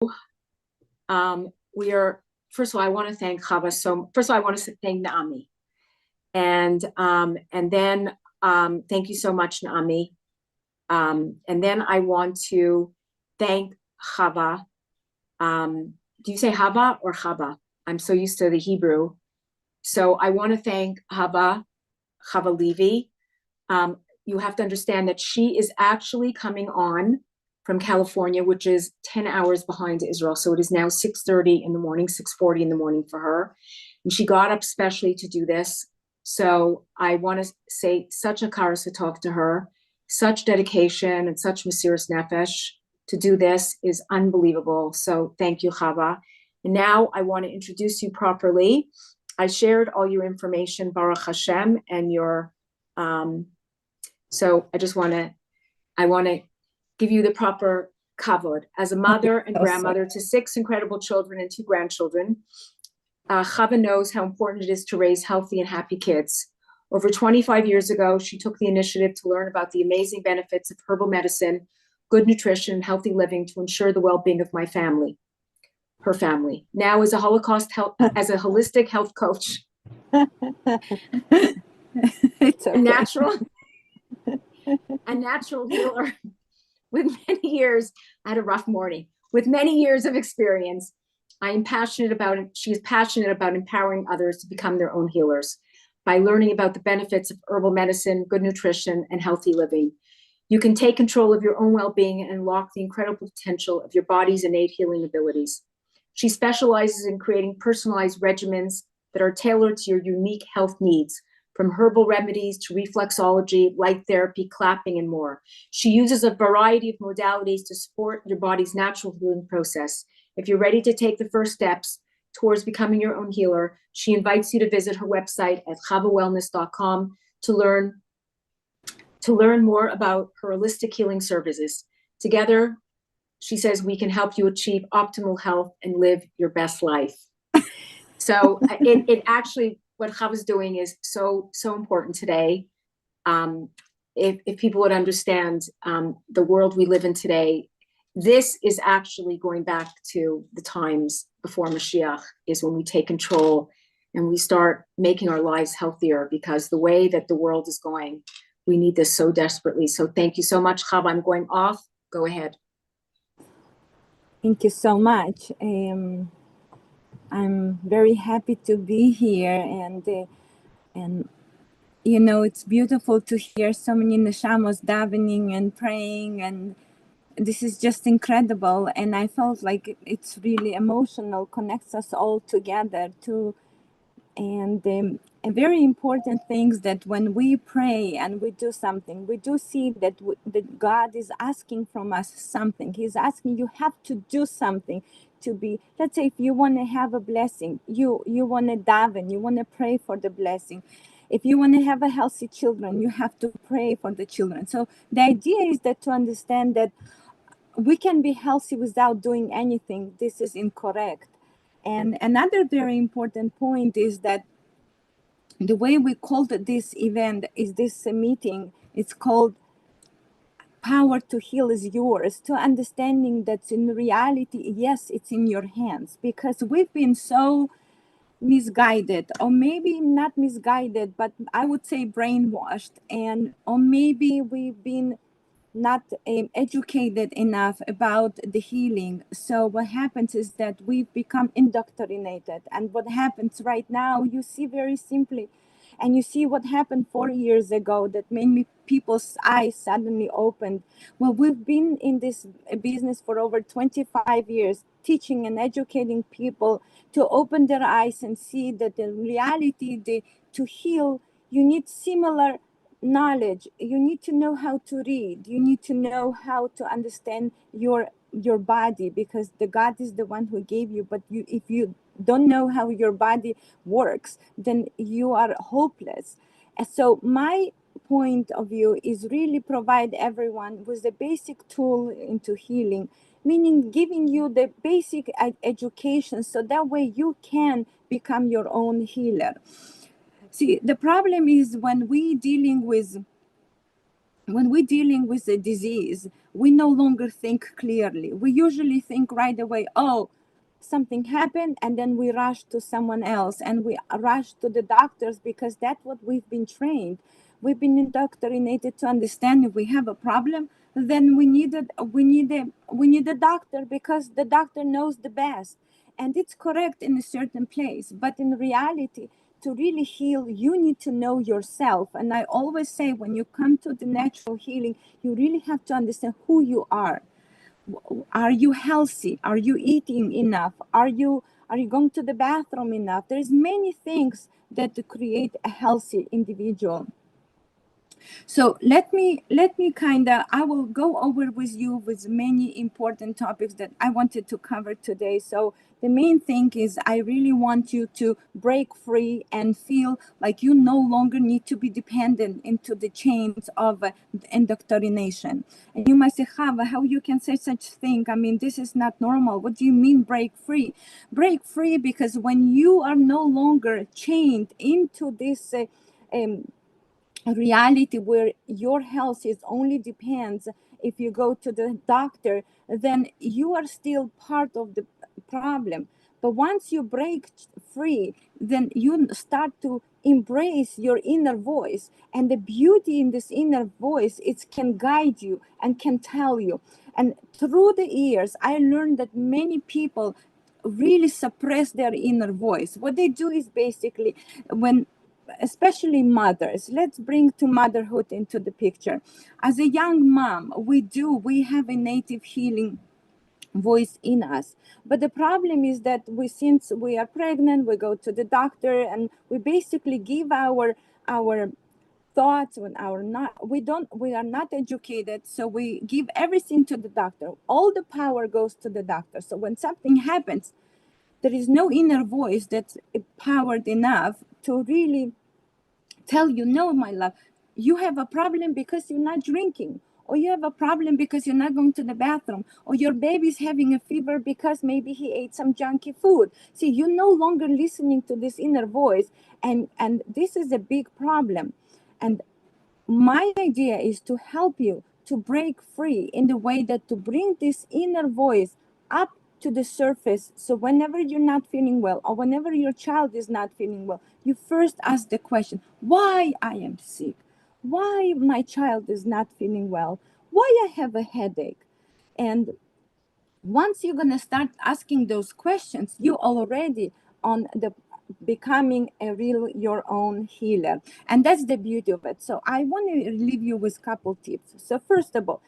We are, first of all, I want to thank Hava. First of all, I want to thank Naomi. And then thank you so much, Naomi. And then I want to thank Hava. Do you say Hava or Hava? I'm so used to the Hebrew. So I want to thank Hava Levi. You have to understand that she is actually coming on from California, which is 10 hours behind Israel. So it is now 6:30 in the morning, 6:40 in the morning for her. And she got up specially to do this. So I want to say such a karas to her, such dedication and such mesiras nefesh to do this is unbelievable. So thank you, Hava. And now I want to introduce you properly. I shared all your information, Baruch Hashem, and your, so I want to give you the proper kavod. As a mother and grandmother to 6 incredible children and 2 grandchildren, Hava knows how important it is to raise healthy and happy kids. Over 25 years ago, she took the initiative to learn about the amazing benefits of herbal medicine, good nutrition, and healthy living to ensure the well-being of my family, her family. Now, as a holistic health coach, it's okay. a natural healer with many years, I had a rough morning, with many years of experience. She is passionate about empowering others to become their own healers by learning about the benefits of herbal medicine, good nutrition, and healthy living. You can take control of your own well-being and unlock the incredible potential of your body's innate healing abilities. She specializes in creating personalized regimens that are tailored to your unique health needs, from herbal remedies to reflexology, light therapy, clapping, and more. She uses a variety of modalities to support your body's natural healing process. If you're ready to take the first steps towards becoming your own healer, she invites you to visit her website at havawellness.com to learn more about her holistic healing services. Together, she says, we can help you achieve optimal health and live your best life. So it actually, what Hava's doing is so important today. If people would understand the world we live in today, this is actually going back to the times before Mashiach, is when we take control and we start making our lives healthier, because the way that the world is going, we need this so desperately. So thank you so much, Hava. I'm going off. Go ahead. Thank you so much. I'm very happy to be here, and you know, it's beautiful to hear so many neshamos davening and praying, and this is just incredible. And I felt like it's really emotional, connects us all together too. And a very important thing is that when we pray and we do something, we do see that that God is asking from us something. He's asking, you have to do something to be, let's say, if you want to have a blessing, you want to daven, you want to pray for the blessing. If you want to have a healthy children, you have to pray for the children. So the idea is that to understand that we can be healthy without doing anything. This is incorrect. And another very important point is that the way we called this event is this meeting. It's called Power to Heal is Yours, to understanding that in reality, yes, it's in your hands, because we've been so misguided, or maybe not misguided, but I would say brainwashed, or maybe we've been not educated enough about the healing. So what happens is that we've become indoctrinated, and what happens right now, you see very simply, and you see what happened 4 years ago that made people's eyes suddenly opened. Well, we've been in this business for over 25 years, teaching and educating people to open their eyes and see that the reality, to heal, you need similar knowledge. You need to know how to read. You need to know how to understand your body, because the God is the one who gave you. But if you don't know how your body works, then you are hopeless. And so my point of view is really provide everyone with the basic tool into healing, meaning giving you the basic education, so that way you can become your own healer. See, the problem is when we dealing with when we're dealing with a disease, we no longer think clearly. We usually think right away, oh, something happened, and then we rush to someone else and we rush to the doctors because that's what we've been trained. We've been indoctrinated to understand if we have a problem, then we need a doctor because the doctor knows the best. And it's correct in a certain place, but in reality, to really heal, you need to know yourself. And I always say, when you come to the natural healing, you really have to understand who you are. Are you healthy? Are you eating enough? Are you going to the bathroom enough? There's many things that create a healthy individual. So let me kind of, I will go over with you with many important topics that I wanted to cover today. So the main thing is I really want you to break free and feel like you no longer need to be dependent into the chains of indoctrination. And you might say, Hava, how you can say such thing? I mean, this is not normal. What do you mean break free? Break free because when you are no longer chained into this reality where your health is only depends if you go to the doctor, then you are still part of the problem. But once you break free, then you start to embrace your inner voice, and the beauty in this inner voice, it can guide you and can tell you. And through the years I learned that many people really suppress their inner voice. What they do is basically, when especially mothers, let's bring to motherhood into the picture. As a young mom, we have a native healing voice in us, but the problem is that since we are pregnant, we go to the doctor and we basically give our thoughts when we are not educated, so we give everything to the doctor. All the power goes to the doctor. So when something happens, there is no inner voice that's empowered enough to really tell you, no, my love, you have a problem because you're not drinking, or you have a problem because you're not going to the bathroom, or your baby's having a fever because maybe he ate some junky food. See, you're no longer listening to this inner voice, and this is a big problem. And my idea is to help you to break free in the way that to bring this inner voice up to the surface. So whenever you're not feeling well, or whenever your child is not feeling well, you first ask the question, why I am sick? Why my child is not feeling well? Why I have a headache? And once you're going to start asking those questions, you already on the becoming a real your own healer. And that's the beauty of it. So I want to leave you with a couple tips. So first of all,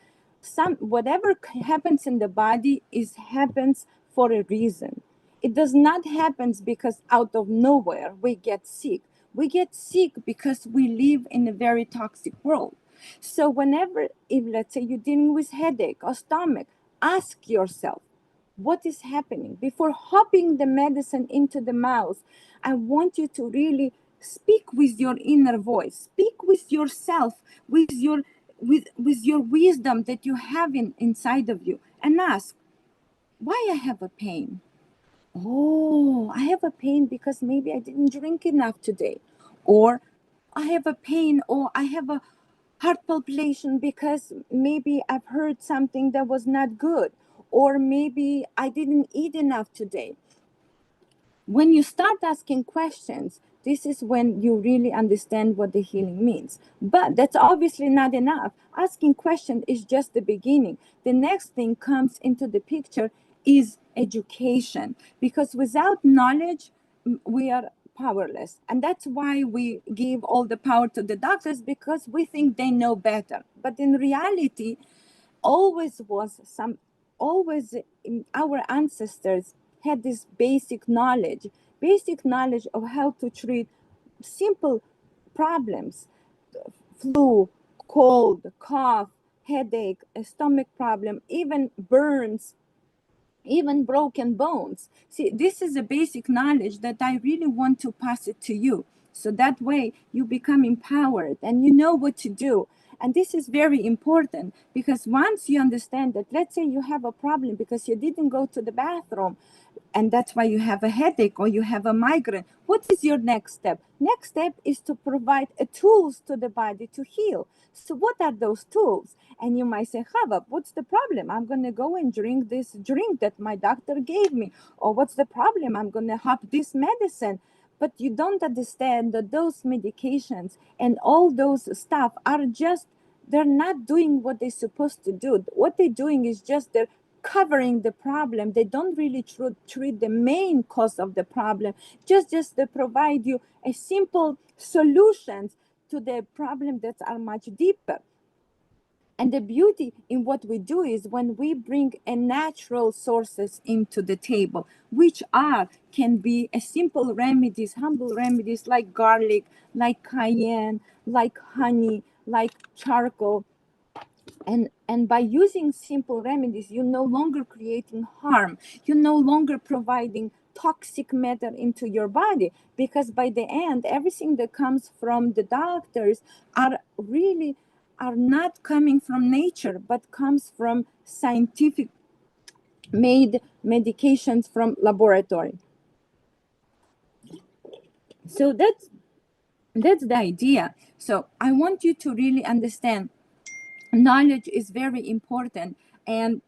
whatever happens in the body happens for a reason. It does not happen because out of nowhere we get sick. We get sick because we live in a very toxic world. So whenever, if let's say you're dealing with headache or stomach, ask yourself, what is happening? Before hopping the medicine into the mouth, I want you to really speak with your inner voice, speak with yourself, with your wisdom that you have inside of you, and ask, why I have a pain? Oh, I have a pain because maybe I didn't drink enough today. Or I have a pain, or I have a heart palpitation because maybe I've heard something that was not good. Or maybe I didn't eat enough today. When you start asking questions, this is when you really understand what the healing means. But that's obviously not enough. Asking questions is just the beginning. The next thing comes into the picture is education, because without knowledge, we are powerless. And that's why we give all the power to the doctors, because we think they know better. But in reality, always our ancestors had this basic knowledge of how to treat simple problems: flu, cold, cough, headache, a stomach problem, even burns, even broken bones. See, this is a basic knowledge that I really want to pass it to you. So that way you become empowered and you know what to do. And this is very important, because once you understand that, let's say you have a problem because you didn't go to the bathroom, and that's why you have a headache or you have a migraine. What is your next step? Next step is to provide tools to the body to heal. So what are those tools? And you might say, Hava, what's the problem? I'm going to go and drink this drink that my doctor gave me. Or what's the problem? I'm going to have this medicine. But you don't understand that those medications and all those stuff are just, they're not doing what they're supposed to do. What they're doing is just they're covering the problem. They don't really treat the main cause of the problem. Just they provide you a simple solutions to the problem that are much deeper. And the beauty in what we do is when we bring a natural sources into the table, which can be a simple remedies, humble remedies like garlic, like cayenne, like honey, like charcoal. And by using simple remedies, you're no longer creating harm. You're no longer providing toxic matter into your body, because by the end, everything that comes from the doctors are not coming from nature, but comes from scientific made medications from laboratory. So that's the idea. So I want you to really understand knowledge is very important. And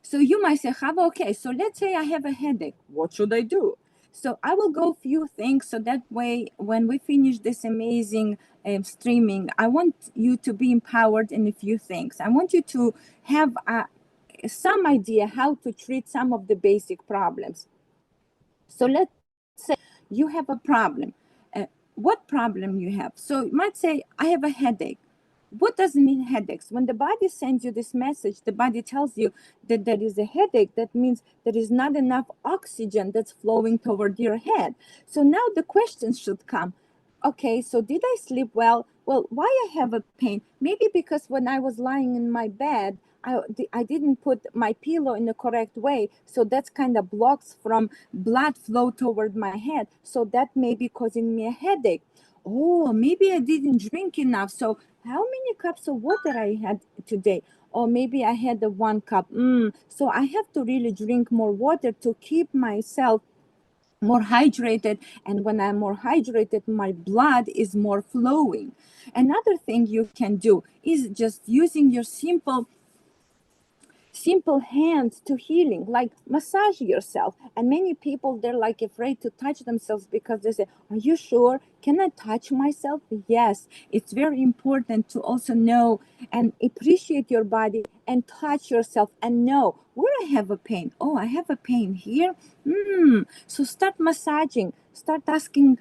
so you might say, Hava, okay, so let's say I have a headache. What should I do? So I will go few things, so that way when we finish this amazing streaming, I want you to be empowered in a few things. I want you to have some idea how to treat some of the basic problems. So let's say you have a problem. What problem you have? So you might say, I have a headache. What does it mean headaches? When the body sends you this message, the body tells you that there is a headache. That means there is not enough oxygen that's flowing toward your head. So now the question should come. Okay, so did I sleep well? Well, why I have a pain? Maybe because when I was lying in my bed, I didn't put my pillow in the correct way. So that's kind of blocks from blood flow toward my head. So that may be causing me a headache. Oh, maybe I didn't drink enough. So how many cups of water I had today? Or maybe I had the 1 cup. So I have to really drink more water to keep myself more hydrated. And when I'm more hydrated, my blood is more flowing. Another thing you can do is just using your simple hands to healing, like massage yourself. And many people, they're like afraid to touch themselves because they say, are you sure? Can I touch myself? Yes, it's very important to also know and appreciate your body and touch yourself and know where I have a pain. Oh, I have a pain here. So start massaging, start asking,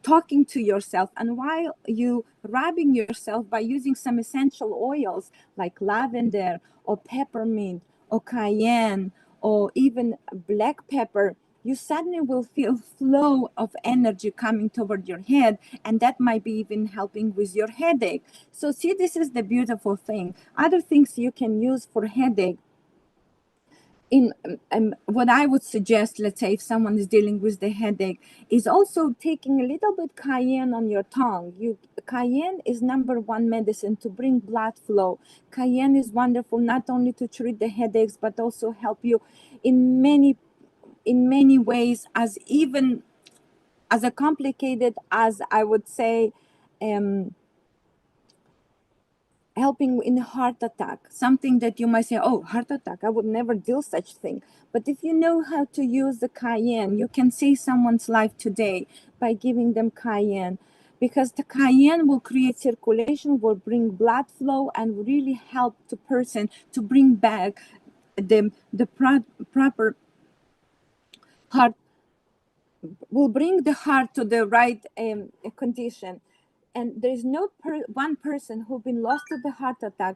talking to yourself. And while you rubbing yourself by using some essential oils like lavender or peppermint or cayenne or even black pepper, you suddenly will feel flow of energy coming toward your head, and that might be even helping with your headache. So see, this is the beautiful thing. Other things you can use for headache, in what I would suggest, let's say if someone is dealing with the headache, is also taking a little bit cayenne on your tongue. Cayenne is #1 medicine to bring blood flow. Cayenne is wonderful not only to treat the headaches, but also help you in many ways, as even as a complicated as I would say, helping in a heart attack, something that you might say, oh, heart attack, I would never deal such thing. But if you know how to use the cayenne, you can save someone's life today by giving them cayenne, because the cayenne will create circulation, will bring blood flow, and really help the person to bring back the proper heart, will bring the heart to the right condition. And there is no one person who's been lost to the heart attack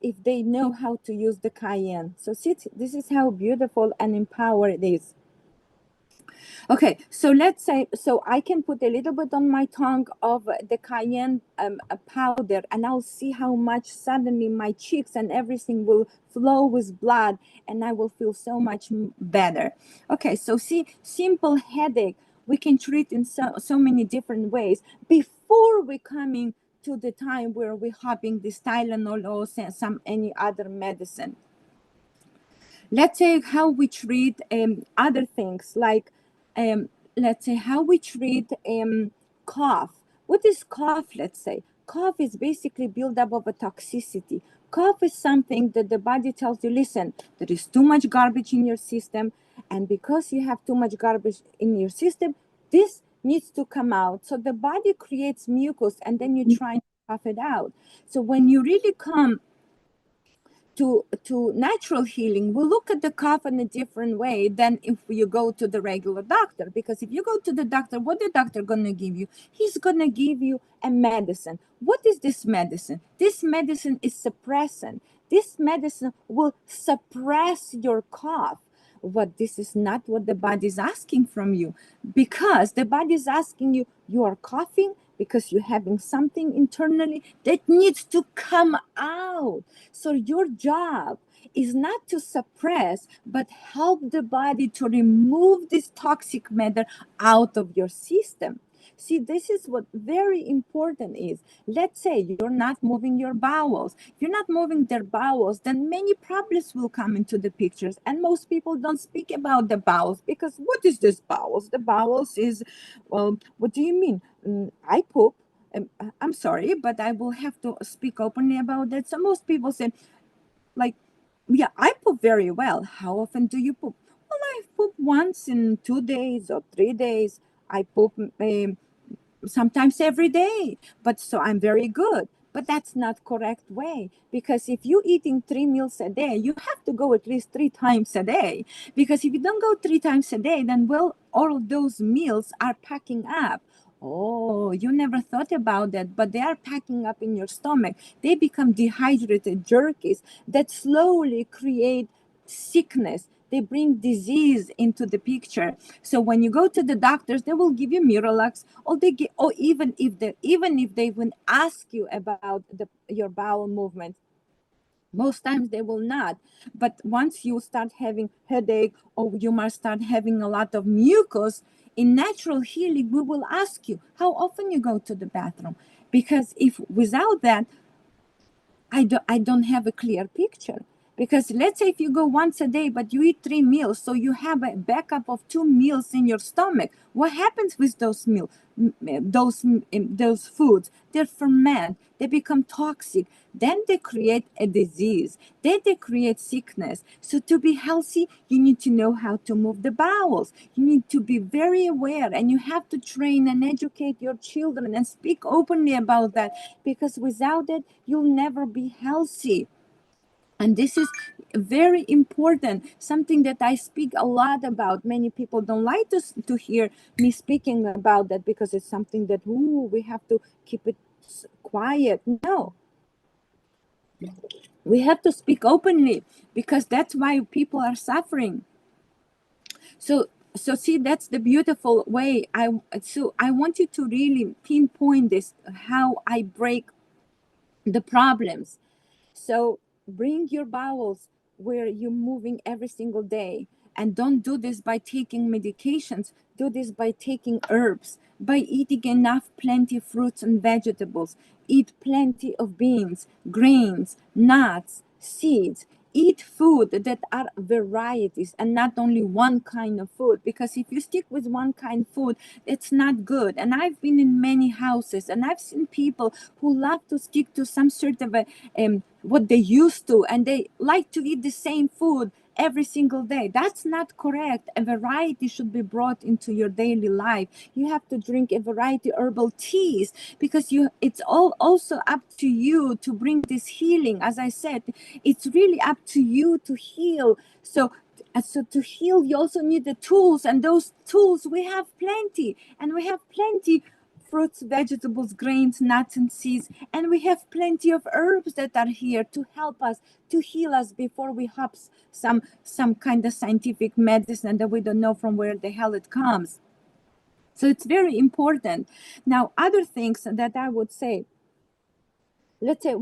if they know how to use the cayenne. So see, this is how beautiful and empowered it is. Okay, so let's say, so I can put a little bit on my tongue of the cayenne powder, and I'll see how much suddenly my cheeks and everything will flow with blood, and I will feel so much better. Okay, so see, simple headache, we can treat in so many different ways before we coming to the time where we're hopping this Tylenol or some any other medicine. let's say how we treat other things like let's say how we treat cough. What is cough? Let's say cough is basically buildup of a toxicity. Cough is something that the body tells you, listen, there is too much garbage in your system, and because you have too much garbage in your system, this needs to come out. So the body creates mucus, and then you try to cough it out. So when you really come to natural healing, we look at the cough in a different way than if you go to the regular doctor. Because if you go to the doctor, what the doctor going to give you? He's going to give you a medicine. What is this medicine? This medicine is suppressant. This medicine will suppress your cough. What this is not what the body is asking from you, because the body is asking you, you are coughing because you're having something internally that needs to come out. So your job is not to suppress, but help the body to remove this toxic matter out of your system. See, this is what very important is. Let's say you're not moving your bowels. If you're not moving their bowels, then many problems will come into the pictures. And most people don't speak about the bowels, because what is this bowels? The bowels is, well, what do you mean? I poop. I'm sorry, but I will have to speak openly about that. So most people say, like, yeah, I poop very well. How often do you poop? Well, I poop once in 2 days or 3 days. I poop sometimes every day, but so I'm very good. But that's not correct way, because if you're eating 3 meals a day, you have to go at least 3 times a day. Because if you don't go 3 times a day, then well, all of those meals are packing up. Oh, you never thought about that, but they are packing up in your stomach. They become dehydrated jerkies that slowly create sickness. They bring disease into the picture. So when you go to the doctors, they will give you Miralax, or they give, or even if they will ask you about your bowel movement. Most times they will not. But once you start having headache, or you must start having a lot of mucus, in natural healing, we will ask you how often you go to the bathroom. Because if without that, I don't have a clear picture. Because let's say if you go once a day, but you eat 3 meals, so you have a backup of 2 meals in your stomach. What happens with those meals, those foods? They ferment, they become toxic. Then they create a disease. Then they create sickness. So to be healthy, you need to know how to move the bowels. You need to be very aware, and you have to train and educate your children and speak openly about that. Because without it, you'll never be healthy. And this is very important, something that I speak a lot about. Many people don't like to hear me speaking about that, because it's something that, we have to keep it quiet. No, we have to speak openly, because that's why people are suffering. So see, that's the beautiful way. I want you to really pinpoint this, how I break the problems. So bring your bowels where you're moving every single day. And don't do this by taking medications. Do this by taking herbs, by eating enough plenty of fruits and vegetables. Eat plenty of beans, grains, nuts, seeds. Eat food that are varieties and not only one kind of food. Because if you stick with one kind of food, it's not good. And I've been in many houses, and I've seen people who love to stick to some sort of a what they used to, and they like to eat the same food every single day. That's not correct. A variety should be brought into your daily life. You have to drink a variety of herbal teas, because it's all also up to you to bring this healing. As I said, it's really up to you to heal. So to heal, you also need the tools, and those tools we have plenty, and we have plenty fruits, vegetables, grains, nuts, and seeds. And we have plenty of herbs that are here to help us, to heal us, before we hop some kind of scientific medicine that we don't know from where the hell it comes. So it's very important. Now, other things that I would say, let's say,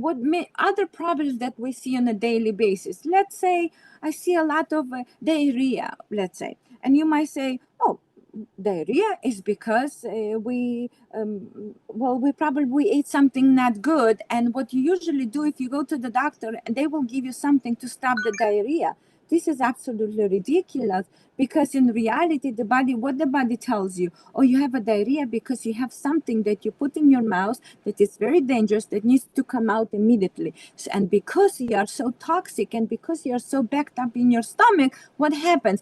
other problems that we see on a daily basis. Let's say I see a lot of diarrhea, let's say. And you might say, oh, diarrhea is because we probably ate something not good. And what you usually do, if you go to the doctor, and they will give you something to stop the diarrhea, this is absolutely ridiculous, because in reality, what the body tells you, oh, you have a diarrhea because you have something that you put in your mouth that is very dangerous, that needs to come out immediately. And because you are so toxic and because you are so backed up in your stomach, what happens?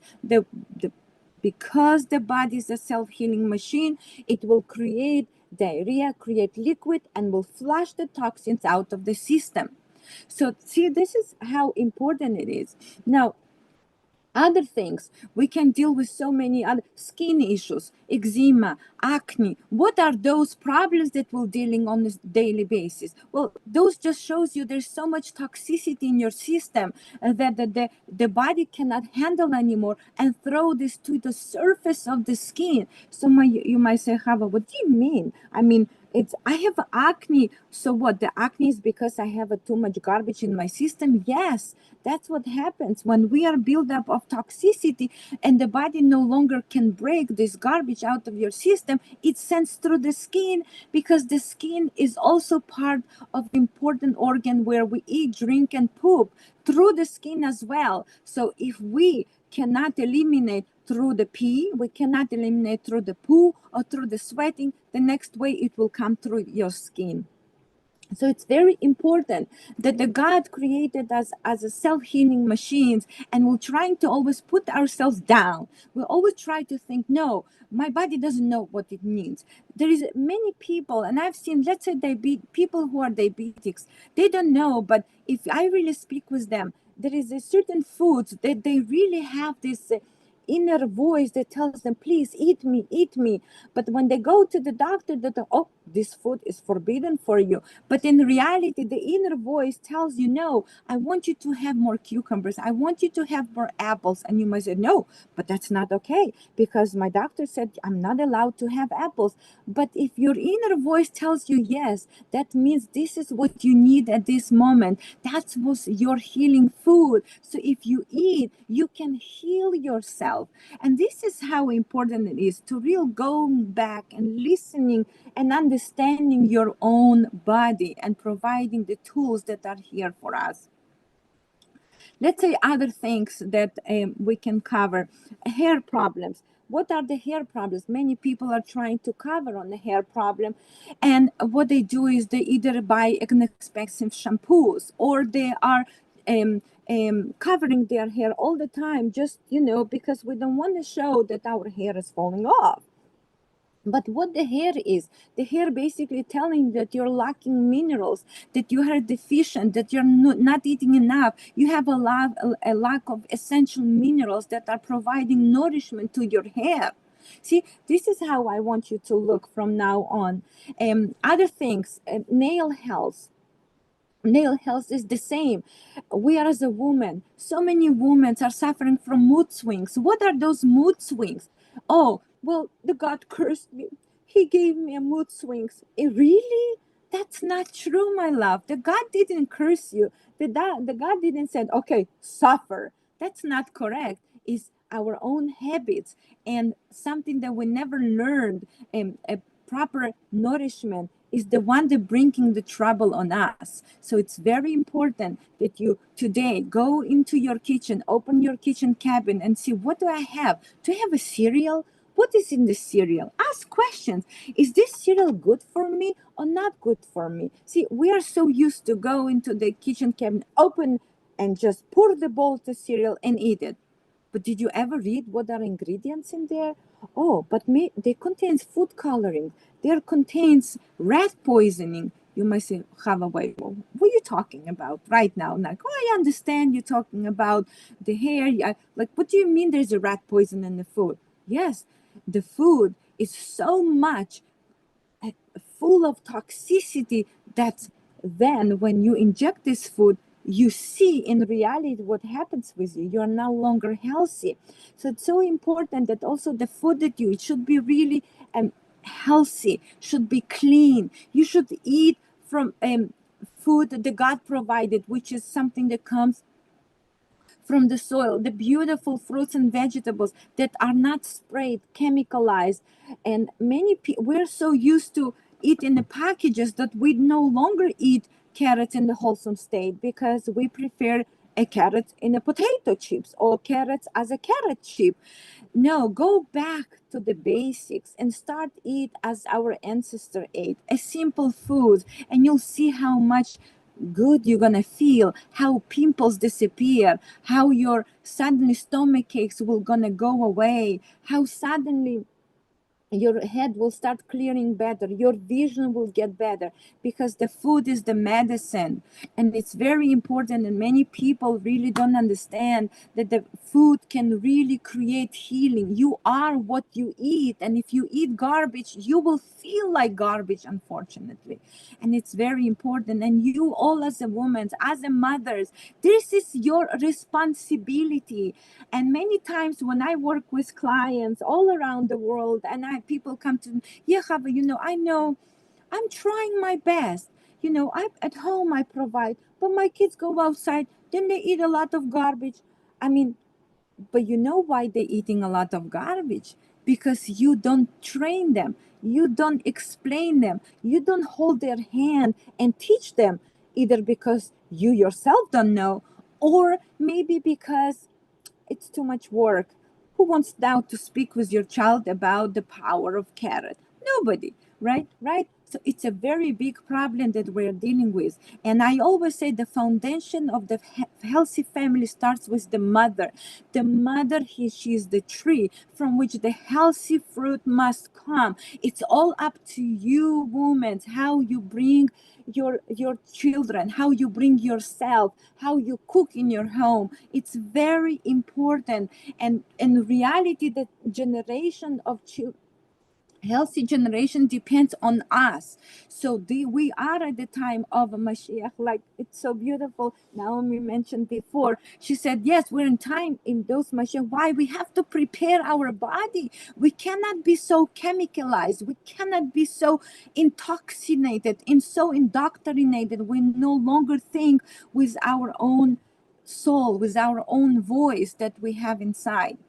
Because the body is a self-healing machine, it will create diarrhea, create liquid, and will flush the toxins out of the system. So see, this is how important it is. Now, other things, we can deal with so many other skin issues, eczema, acne. What are those problems that we're dealing on a daily basis? Well, those just shows you there's so much toxicity in your system that the body cannot handle anymore and throw this to the surface of the skin. So you might say, Hava, what do you mean? I mean, I have acne. So what? The acne is because I have too much garbage in my system? Yes, that's what happens when we are built up of toxicity and the body no longer can break this garbage out of your system. It sends through the skin, because the skin is also part of the important organ where we eat, drink, and poop, through the skin as well. So if we cannot eliminate through the pee, we cannot eliminate through the poo or through the sweating, the next way it will come through your skin. So it's very important that the God created us as a self-healing machines, and we're trying to always put ourselves down. We always try to think, no, my body doesn't know what it needs. There is many people, and I've seen, let's say people who are diabetics, they don't know, but if I really speak with them, there is a certain foods that they really have this inner voice that tells them, please eat me, eat me. But when they go to the doctor, that, oh, this food is forbidden for you. But in reality, the inner voice tells you, no, I want you to have more cucumbers. I want you to have more apples. And you might say, no, but that's not okay, because my doctor said I'm not allowed to have apples. But if your inner voice tells you yes, that means this is what you need at this moment. That was your healing food. So if you eat, you can heal yourself. And this is how important it is to really go back and listening and understanding your own body and providing the tools that are here for us. Let's say other things that we can cover. Hair problems. What are the hair problems? Many people are trying to cover on the hair problem, and what they do is they either buy inexpensive shampoos, or they are covering their hair all the time, just because we don't want to show that our hair is falling off. But what the hair basically telling that you're lacking minerals, that you are deficient, that you're not eating enough. You have a lack of essential minerals that are providing nourishment to your hair. See, this is how I want you to look from now on. Other things, nail health. Nail health is the same. We are, as a woman, so many women are suffering from mood swings. What are those mood swings? Oh, well, the God cursed me. He gave me a mood swings. Really? That's not true, my love. The God didn't curse you. The God didn't say, okay, suffer. That's not correct. It's our own habits and something that we never learned. A proper nourishment is the one that bringing the trouble on us. So it's very important that you today go into your kitchen, open your kitchen cabinet and see, what do I have? Do I have a cereal? What is in the cereal? Ask questions. Is this cereal good for me or not good for me? See, we are so used to go into the kitchen cabinet, open and just pour the bowl of cereal and eat it. But did you ever read what are ingredients in there? Oh, but they contains food coloring. There contains rat poisoning. You might say, Hava, wait, what are you talking about right now? Like, oh, I understand you're talking about the hair. Like, what do you mean there's a rat poison in the food? Yes, the food is so much full of toxicity that then when you inject this food, you see in reality what happens with you. You are no longer healthy. So it's so important that also the food that you eat should be really healthy, should be clean. You should eat from food that God provided, which is something that comes from the soil, the beautiful fruits and vegetables that are not sprayed, chemicalized. And we're so used to eat in the packages that we no longer eat carrots in the wholesome state, because we prefer a carrot in a potato chips or carrots as a carrot chip. No, go back to the basics and start eat as our ancestor ate, a simple food, and you'll see how much good you're gonna feel, how pimples disappear, how your suddenly stomach aches will gonna go away, how suddenly your head will start clearing better, your vision will get better, because the food is the medicine. And it's very important, and many people really don't understand that the food can really create healing. You are what you eat, and if you eat garbage, you will feel like garbage, unfortunately. And it's very important, and you all as a woman, as a mothers, this is your responsibility. And many times when I work with clients all around the world, and people come to me, yeah, Hava, I know I'm trying my best. I'm at home, I provide, but my kids go outside, then they eat a lot of garbage. I mean, but you know why they're eating a lot of garbage? Because you don't train them, you don't explain them, you don't hold their hand and teach them, either because you yourself don't know, or maybe because it's too much work. Who wants now to speak with your child about the power of carrot? Nobody, right? Right? So it's a very big problem that we're dealing with. And I always say the foundation of the healthy family starts with the mother. The mother, she is the tree from which the healthy fruit must come. It's all up to you, women, how you bring your children, how you bring yourself, how you cook in your home. It's very important. And in reality, the generation of healthy generation depends on us. So we are at the time of Mashiach, like it's so beautiful. Naomi mentioned before, she said, yes, we're in time in those Mashiach. Why? We have to prepare our body. We cannot be so chemicalized, we cannot be so intoxicated and so indoctrinated. We no longer think with our own soul, with our own voice that we have inside.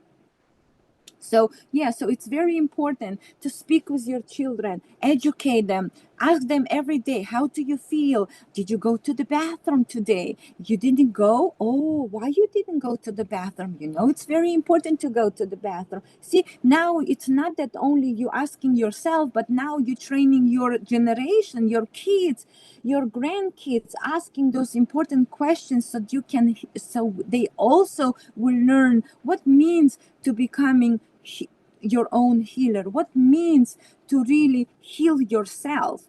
So it's very important to speak with your children, educate them, ask them every day, how do you feel? Did you go to the bathroom today? You didn't go? Oh, why you didn't go to the bathroom? It's very important to go to the bathroom. See, now it's not that only you asking yourself, but now you're training your generation, your kids, your grandkids, asking those important questions so they also will learn what means to becoming your own healer, what means to really heal yourself.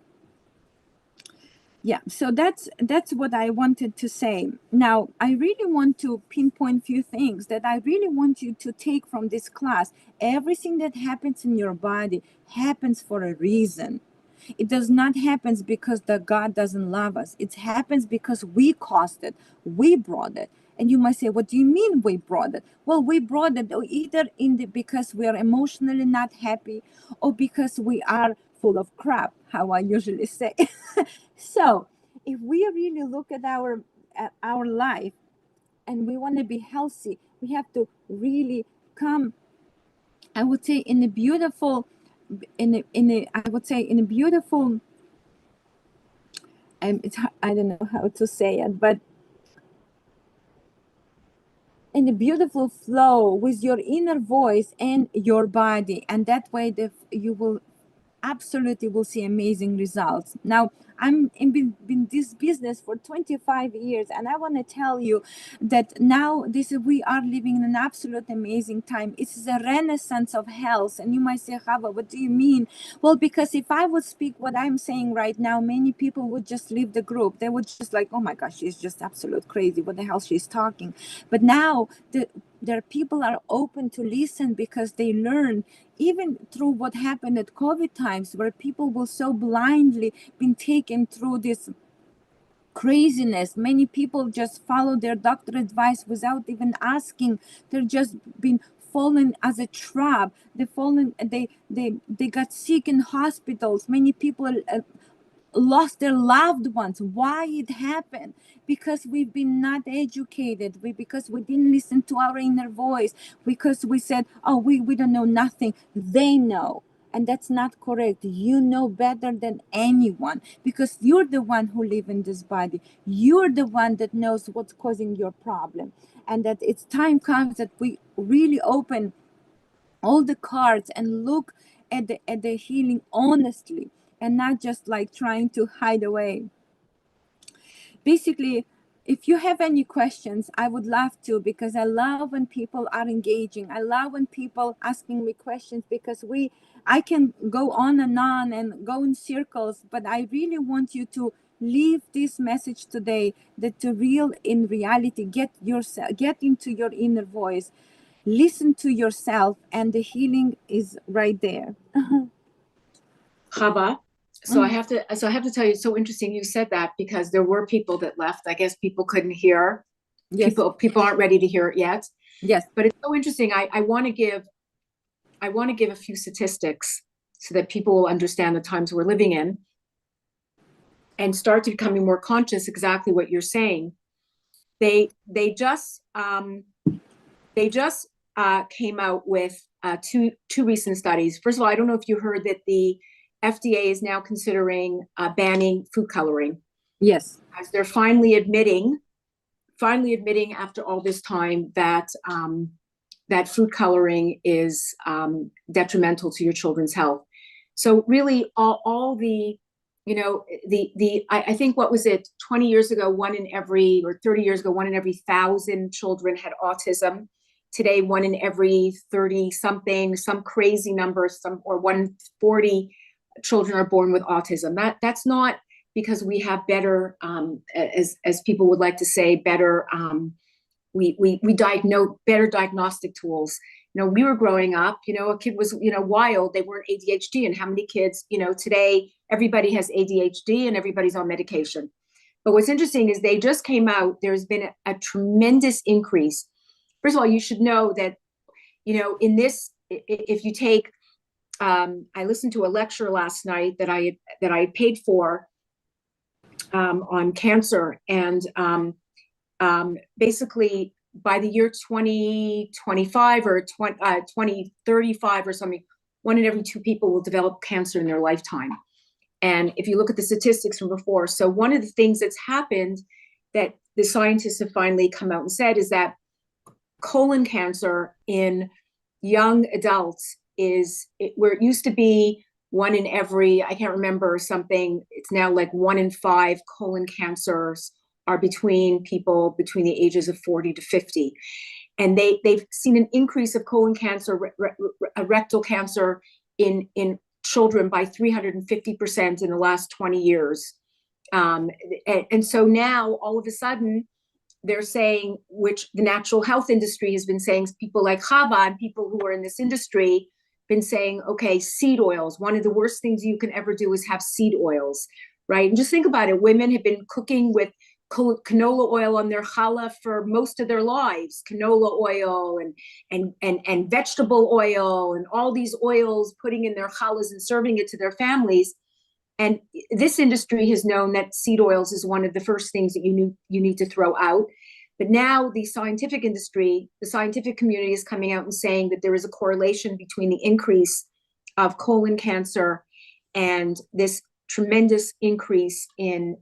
So that's what I wanted to say. Now I really want to pinpoint few things that I really want you to take from this class. Everything that happens in your body happens for a reason. It does not happen because the God doesn't love us. It happens because we caused it. We brought it. And you might say, what do you mean we brought it? Well, we brought it either because we are emotionally not happy, or because we are full of crap, how I usually say. So if we really look at our life and we want to be healthy, we have to really come, I would say, in a beautiful, I don't know how to say it, but in a beautiful flow with your inner voice and your body. And that way you will absolutely will see amazing results. Now, I'm in this business for 25 years, and I want to tell you that now we are living in an absolute amazing time. It is a renaissance of health. And you might say, Hava, what do you mean? Well, because if I would speak what I'm saying right now, many people would just leave the group. They would just like, oh my gosh, she's just absolute crazy. What the hell she's talking? But now their people are open to listen, because they learn, even through what happened at COVID times, where people were so blindly been taken through this craziness. Many people just follow their doctor advice without even asking. They're just been fallen as a trap. They got sick in hospitals. Many people lost their loved ones. Why it happened? Because we've been not educated, because we didn't listen to our inner voice, because we said, oh, we don't know nothing. They know. And that's not correct. You know better than anyone, because you're the one who live in this body. You're the one that knows what's causing your problem. And that it's time comes that we really open all the cards and look at the healing honestly, and not just like trying to hide away. Basically, if you have any questions, I would love to, because I love when people are engaging. I love when people asking me questions, because I can go on and go in circles, but I really want you to leave this message today, that to real in reality, get into your inner voice, listen to yourself, and the healing is right there. Hava, I have to tell you, it's so interesting you said that, because there were people that left. I guess people couldn't hear. Yes. People aren't ready to hear it yet. Yes. But it's so interesting. I want to give a few statistics so that people will understand the times we're living in and start to becoming more conscious exactly what you're saying. They just came out with two recent studies. First of all, I don't know if you heard that the FDA is now considering banning food coloring. Yes. As they're finally admitting after all this time that that food coloring is detrimental to your children's health. So really, all the, you know, I think, what was it, 20 years ago, 30 years ago, 1 in every 1,000 children had autism. Today, 1 in every 30 something, some crazy number, or 140 children are born with autism. That's not because we have better, as people would like to say, better, we diagnose better diagnostic tools. You know, we were growing up, you know, a kid was, you know, wild, they weren't ADHD. And how many kids, you know, today everybody has ADHD and everybody's on medication. But what's interesting is they just came out, there's been a tremendous increase. First of all, you should know that, you know, in this, if you take, I listened to a lecture last night that I had paid for on cancer, and basically by the year 2025 or 2035 or something, 1 in every 2 people will develop cancer in their lifetime. And if you look at the statistics from before, so one of the things that's happened that the scientists have finally come out and said is that colon cancer in young adults where it used to be 1 in every, I can't remember something, it's now like 1 in 5 colon cancers are between people between the ages of 40 to 50. And they've seen an increase of colon cancer, rectal cancer in children by 350% in the last 20 years. And so now all of a sudden they're saying, which the natural health industry has been saying, people like Hava and people who are in this industry been saying, okay, seed oils, one of the worst things you can ever do is have seed oils, right? And just think about it. Women have been cooking with canola oil on their challah for most of their lives, canola oil and vegetable oil and all these oils, putting in their challahs and serving it to their families. And this industry has known that seed oils is one of the first things that you need to throw out. But now the scientific industry, the scientific community is coming out and saying that there is a correlation between the increase of colon cancer and this tremendous increase in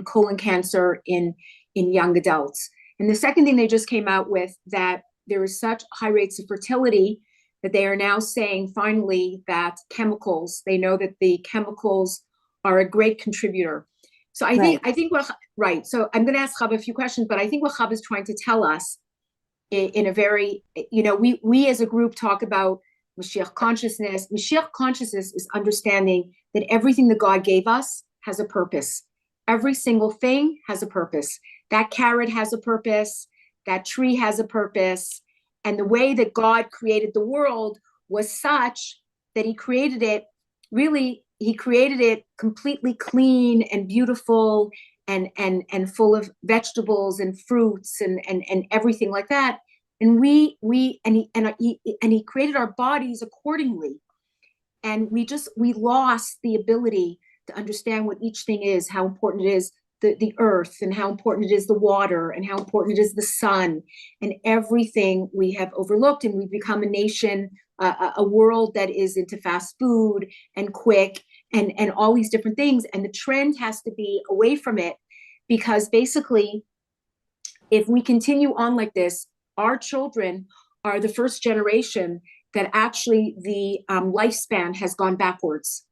colon cancer in young adults. And the second thing they just came out with, that there is such high rates of fertility that they are now saying finally that chemicals, they know that the chemicals are a great contributor. So I think what, right. So I'm going to ask Hava a few questions, but I think what Hava is trying to tell us in a very, you know, we as a group talk about Mashiach consciousness. Mashiach consciousness is understanding that everything that God gave us has a purpose. Every single thing has a purpose. That carrot has a purpose. That tree has a purpose. And the way that God created the world was such that he created it completely clean and beautiful and full of vegetables and fruits and everything like that. And he created our bodies accordingly. And we lost the ability to understand what each thing is, how important it is the earth and how important it is the water and how important it is the sun and everything we have overlooked. And we've become a nation, a world that is into fast food and quick and all these different things. And the trend has to be away from it, because basically, if we continue on like this, our children are the first generation that actually the lifespan has gone backwards.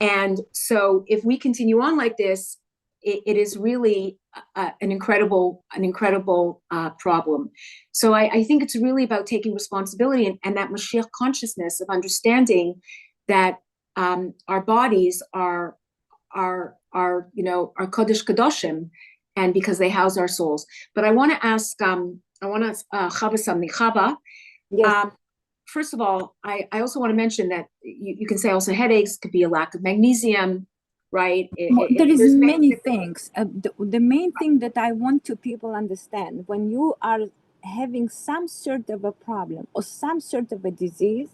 And so if we continue on like this, it is really an incredible problem. So I think it's really about taking responsibility and that Mashiach consciousness of understanding that our bodies are Kodesh Kadoshim, and because they house our souls. But I want to ask Hava something. Hava, Yes. First of all, I also want to mention that you can say also headaches could be a lack of magnesium, right? There is many things. The main thing that I want to people understand, when you are having some sort of a problem or some sort of a disease,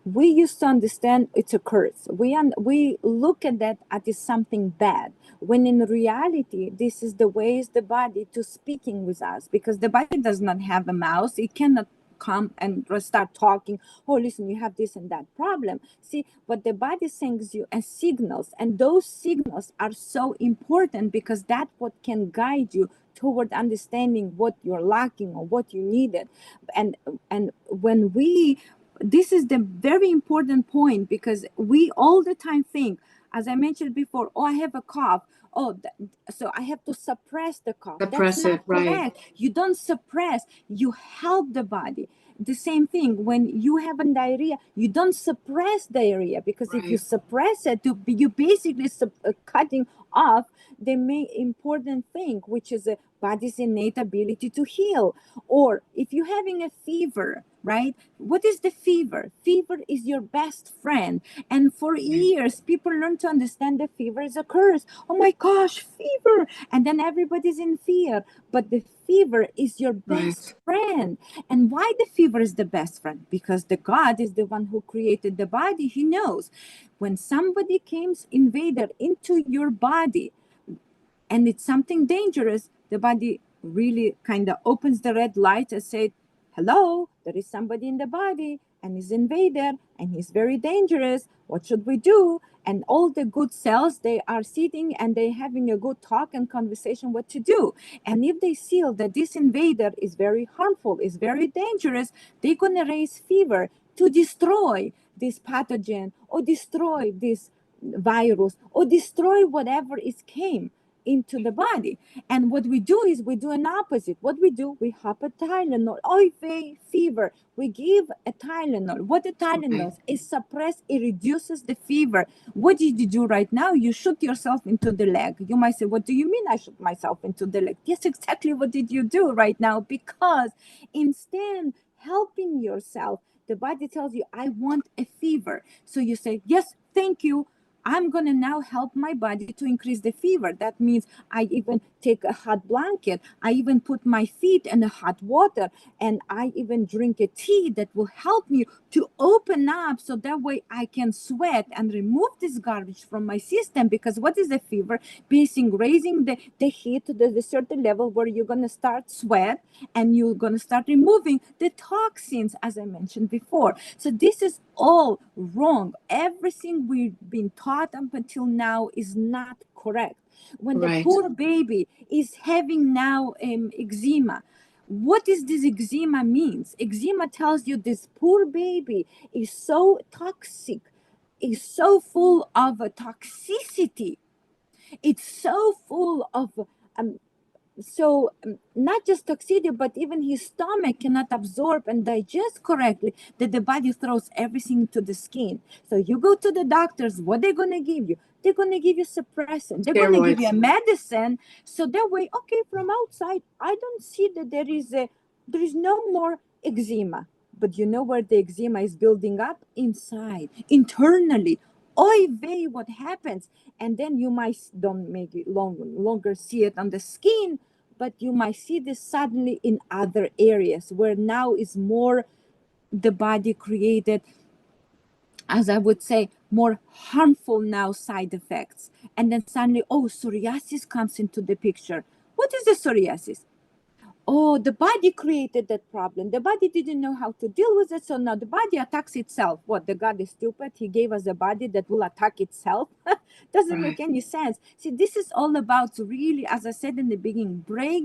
we used to understand it's a curse. We look at that as something bad, when in reality, this is the ways the body to speaking with us, because the body does not have a mouth. It cannot come and start talking, oh, listen, you have this and that problem. See, what the body sends you as signals, and those signals are so important, because that's what can guide you toward understanding what you're lacking or what you needed. And when this is the very important point, because we all the time think, as I mentioned before, oh, I have a cough. Oh, so I have to suppress the cough. Suppress That's not it, right? correct. You don't suppress, you help the body. The same thing when you have a diarrhea, you don't suppress diarrhea, because if you suppress it, you basically cutting off the main important thing, which is the body's innate ability to heal. Or if you're having a fever, right? What is the fever? Fever is your best friend. And for years, people learn to understand the fever is a curse. Oh my gosh, fever. And then everybody's in fear. But the fever is your best friend. And why the fever is the best friend? Because the God is the one who created the body. He knows when somebody comes invader into your body and it's something dangerous, the body really kind of opens the red light and says, hello, there is somebody in the body and he's invader and he's very dangerous. What should we do? And all the good cells, they are sitting and they having a good talk and conversation what to do. And if they feel that this invader is very harmful, is very dangerous, they're going to raise fever to destroy this pathogen or destroy this virus or destroy whatever is came into the body. And what we do is we do an opposite. What we do, we have a Tylenol. Fever. We give a Tylenol. What the Tylenol is suppress, it reduces the fever. What did you do right now? You shoot yourself into the leg. You might say, what do you mean I shoot myself into the leg? Yes, exactly what did you do right now? Because instead helping yourself, the body tells you, I want a fever. So you say, yes, thank you. I'm going to now help my body to increase the fever. That means I even take a hot blanket. I even put my feet in the hot water, and I even drink a tea that will help me to open up, so that way I can sweat and remove this garbage from my system. Because what is the fever? Basically raising the heat to the certain level where you're going to start sweat and you're going to start removing the toxins, as I mentioned before. So this is all wrong. Everything we've been taught up until now is not correct. When the poor baby is having now eczema, what is this eczema means? Eczema tells you this poor baby is so toxic, is so full of toxicity. It's so full of not just toxicity, but even his stomach cannot absorb and digest correctly, that the body throws everything to the skin. So you go to the doctors, what they're going to give you? They're going to give you suppressant. They're going to give you a medicine. So that way, okay, from outside, I don't see that there is no more eczema. But you know where the eczema is building up? Inside, internally. Oy vey, what happens? And then you might don't make it longer see it on the skin, but you might see this suddenly in other areas where now is more the body created, as I would say, more harmful now side effects. And then suddenly, oh, psoriasis comes into the picture. What is the psoriasis? Oh, the body created that problem. The body didn't know how to deal with it. So now the body attacks itself. What? The God is stupid. He gave us a body that will attack itself. Doesn't make any sense. See, this is all about really, as I said in the beginning, break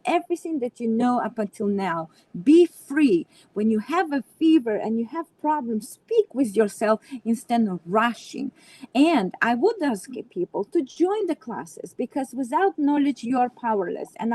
everything that you know up until now. Be free. When you have a fever and you have problems, speak with yourself instead of rushing. And I would ask people to join the classes, because without knowledge, you are powerless. And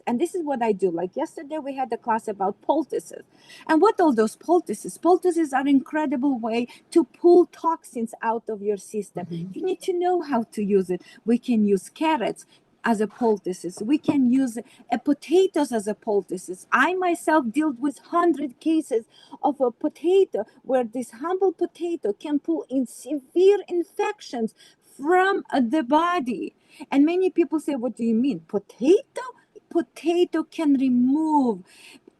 and this is what I do. Like yesterday, we had a class about poultices. And what are those poultices? Poultices are an incredible way to pull toxins out of your system. You need to know how to use it. We can use carrots as a poultices. We can use potatoes as a poultices. I myself dealt with 100 cases of a potato where this humble potato can pull in severe infections from the body. And many people say, what do you mean? Potato? Potato can remove.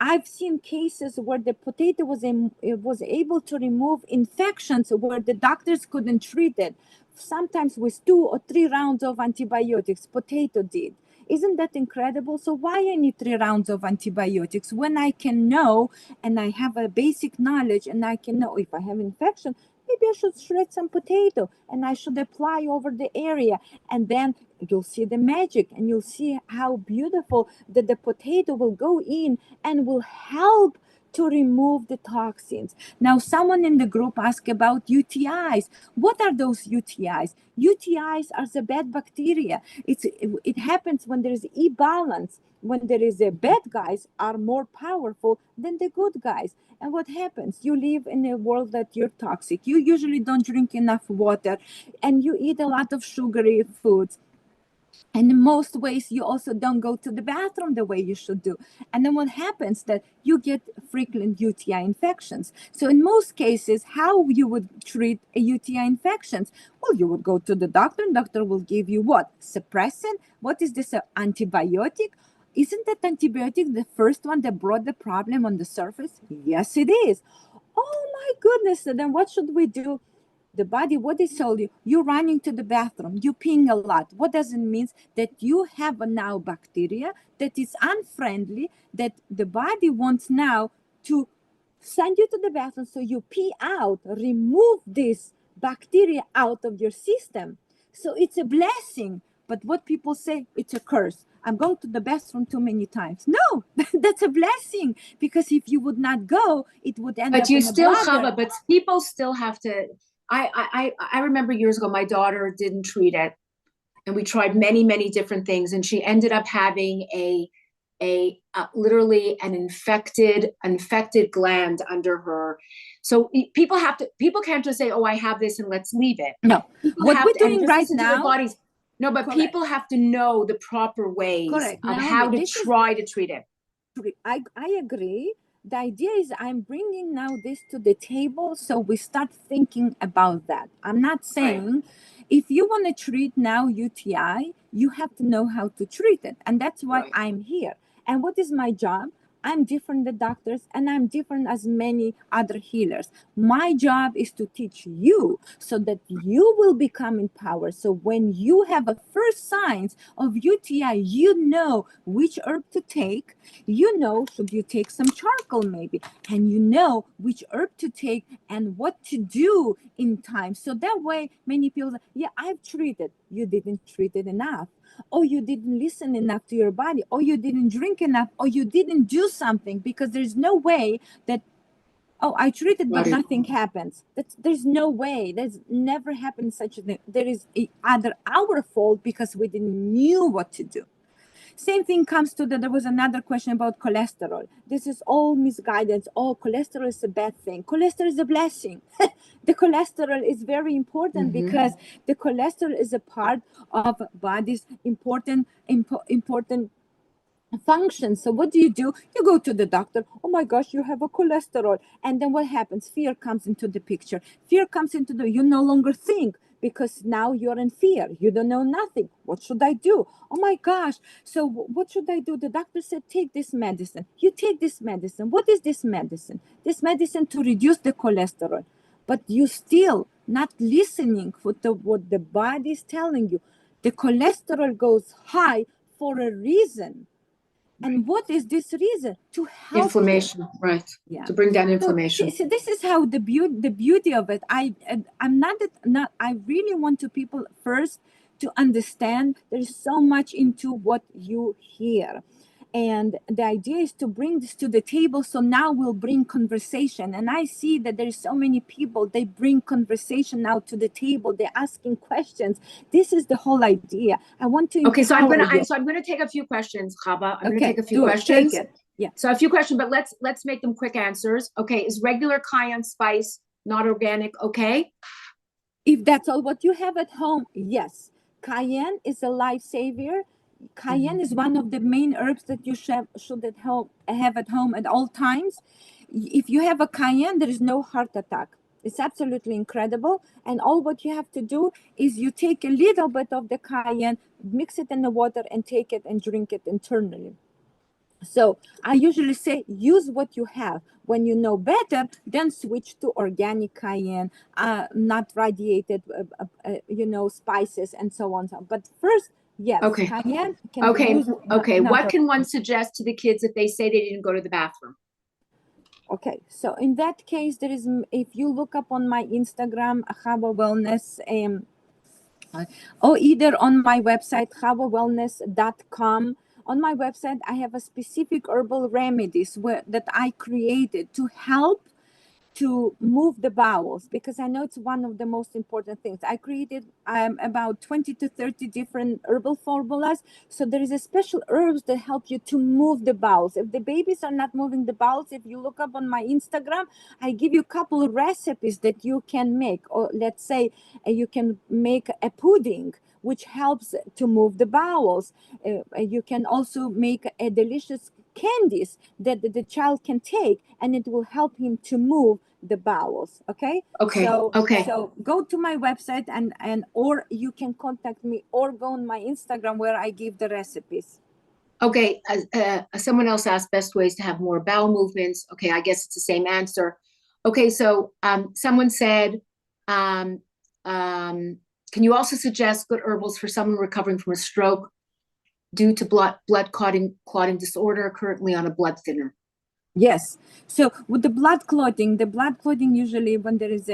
I've seen cases where the potato was able to remove infections where the doctors couldn't treat it. Sometimes with 2 or 3 rounds of antibiotics, potato did. Isn't that incredible? So why I need 3 rounds of antibiotics when I can know, and I have a basic knowledge, and I can know if I have infection, maybe I should shred some potato and I should apply over the area, and then you'll see the magic, and you'll see how beautiful that the potato will go in and will help to remove the toxins. Now, someone in the group asked about UTIs. What are those UTIs? UTIs are the bad bacteria. It happens when there is imbalance, when there is a bad guys are more powerful than the good guys. And what happens? You live in a world that you're toxic. You usually don't drink enough water, and you eat a lot of sugary foods. And in most ways, you also don't go to the bathroom the way you should do. And then what happens that you get frequent UTI infections. So in most cases, how you would treat a UTI infections? Well, you would go to the doctor, and doctor will give you what? Suppressant? What is this, antibiotic? Isn't that antibiotic the first one that brought the problem on the surface? Yes, it is. Oh my goodness. So then what should we do? The body, what they told you, you're running to the bathroom, you peeing a lot. What does it mean? That you have a now bacteria that is unfriendly, that the body wants now to send you to the bathroom, so you pee out, remove this bacteria out of your system. So it's a blessing. But what people say, it's a curse. I'm going to the bathroom too many times. No, that's a blessing, because if you would not go, it would end up But you in a still, bladder. Hava, but people still have to. I remember years ago, my daughter didn't treat it, and we tried many different things, and she ended up having a literally an infected gland under her. So people can't just say, oh, I have this and let's leave it. No, People what have we're to, and doing just right listen to their now. bodies. No, but Correct. people have to know the proper ways Correct. of Naomi, how to try to treat it. I agree. The idea is I'm bringing now this to the table, so we start thinking about that. I'm not saying if you want to treat now UTI, you have to know how to treat it. And that's why I'm here. And what is my job? I'm different than doctors, and I'm different as many other healers. My job is to teach you so that you will become empowered. So when you have a first signs of UTI, you know which herb to take. You know, should you take some charcoal maybe, and you know which herb to take and what to do in time. So that way, many people say, yeah, I've treated. You didn't treat it enough. Or you didn't listen enough to your body, or you didn't drink enough, or you didn't do something, because there's no way that, oh, I treated, but nothing happens. There's no way. There's never happened such a thing. There is either our fault because we didn't knew what to do. Same thing comes to there was another question about cholesterol. This is all misguidance. Oh, cholesterol is a bad thing. Cholesterol is a blessing. The cholesterol is very important because the cholesterol is a part of body's important function. So what do? You go to the doctor. Oh my gosh, you have a cholesterol. And then what happens? Fear comes into the picture. Fear comes into you no longer think, because now you're in fear. You don't know nothing. What should I do? Oh my gosh. So what should I do? The doctor said, take this medicine. You take this medicine. What is this medicine? This medicine to reduce the cholesterol. But you still not listening to what the body is telling you. The cholesterol goes high for a reason. And what is this reason? To help inflammation, you. right? Yeah. To bring down So, inflammation. so this is how the beauty of it. I'm not I really want to people first to understand there's so much into what you hear. And the idea is to bring this to the table. So now we'll bring conversation. And I see that there's so many people, they bring conversation now to the table. They're asking questions. This is the whole idea. I want to Okay, so I'm empower you. gonna take a few questions, Hava. I'm gonna Okay, take a few do it. questions. Take it. Yeah. So a few questions, but let's make them quick answers. Okay, is regular cayenne spice not organic? Okay. If that's all what you have at home, yes. Cayenne is a lifesaver. Cayenne is one of the main herbs that you should have at home at all times. If you have a cayenne, there is no heart attack. It's absolutely incredible. And all what you have to do is you take a little bit of the cayenne, mix it in the water, and take it and drink it internally. So I usually say use what you have. When you know better, then switch to organic cayenne, not radiated, spices and so on. But first, yes, Okay. cayenne can be Okay. used. Okay. What can one suggest to the kids if they say they didn't go to the bathroom? Okay, so in that case, there is, if you look up on my Instagram, Hava Wellness, or either on my website, havawellness.com. On my website, I have a specific herbal remedies that I created to help to move the bowels, because I know it's one of the most important things. I created about 20 to 30 different herbal formulas. So there is a special herbs that help you to move the bowels. If the babies are not moving the bowels, if you look up on my Instagram, I give you a couple of recipes that you can make. Or let's say you can make a pudding which helps to move the bowels. You can also make a delicious candies that the child can take, and it will help him to move the bowels. Okay. So go to my website and or you can contact me or go on my Instagram where I give the recipes. Okay. Someone else asked best ways to have more bowel movements. Okay, I guess it's the same answer. Okay, so someone said, can you also suggest good herbals for someone recovering from a stroke due to blood clotting disorder, currently on a blood thinner? Yes. So with the blood clotting usually when there is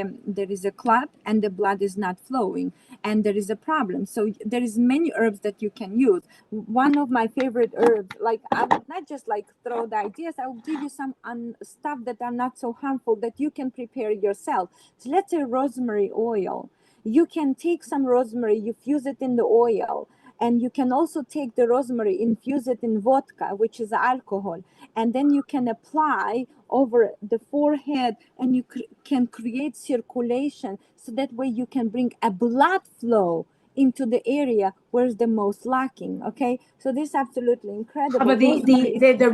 a clot and the blood is not flowing and there is a problem. So there is many herbs that you can use. One of my favorite herbs, like I would not just like throw the ideas, I will give you some stuff that are not so harmful that you can prepare yourself. So let's say rosemary oil. You can take some rosemary, you fuse it in the oil. And you can also take the rosemary, infuse it in vodka, which is alcohol, and then you can apply over the forehead, and you can create circulation, so that way you can bring a blood flow into the area where it's the most lacking. Okay, so this is absolutely incredible. Hava, the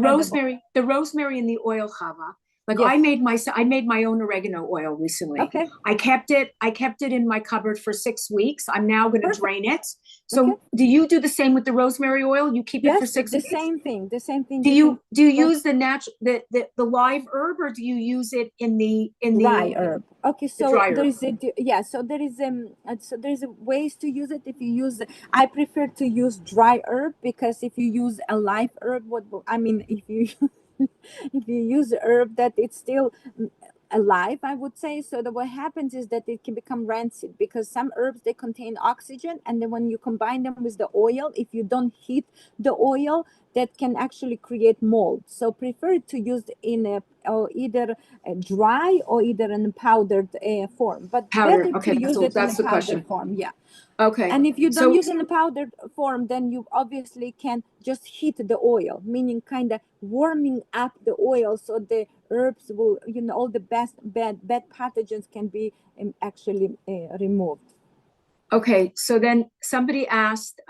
rosemary in the oil, Hava. Like yes. I made my own oregano oil recently. Okay. I kept it in my cupboard for 6 weeks. I'm now going to drain it. So do you do the same with the rosemary oil? You keep it for 6 weeks? The same thing. Do you use the natural the live herb, or do you use it in the dry herb? Okay, so there is ways to use it. If you use, I prefer to use dry herb, because if you use a live herb, if you use herb that it's still alive, I would say, so that what happens is that it can become rancid, because some herbs, they contain oxygen, and then when you combine them with the oil, if you don't heat the oil, that can actually create mold. So prefer to use in either dry or either in powdered form, but better to use it in a powdered form. Yeah. Okay. And if you don't use it in a powdered form, then you obviously can just heat the oil, meaning kind of warming up the oil, so the herbs will, all the bad pathogens can be actually removed. Okay, so then somebody asked,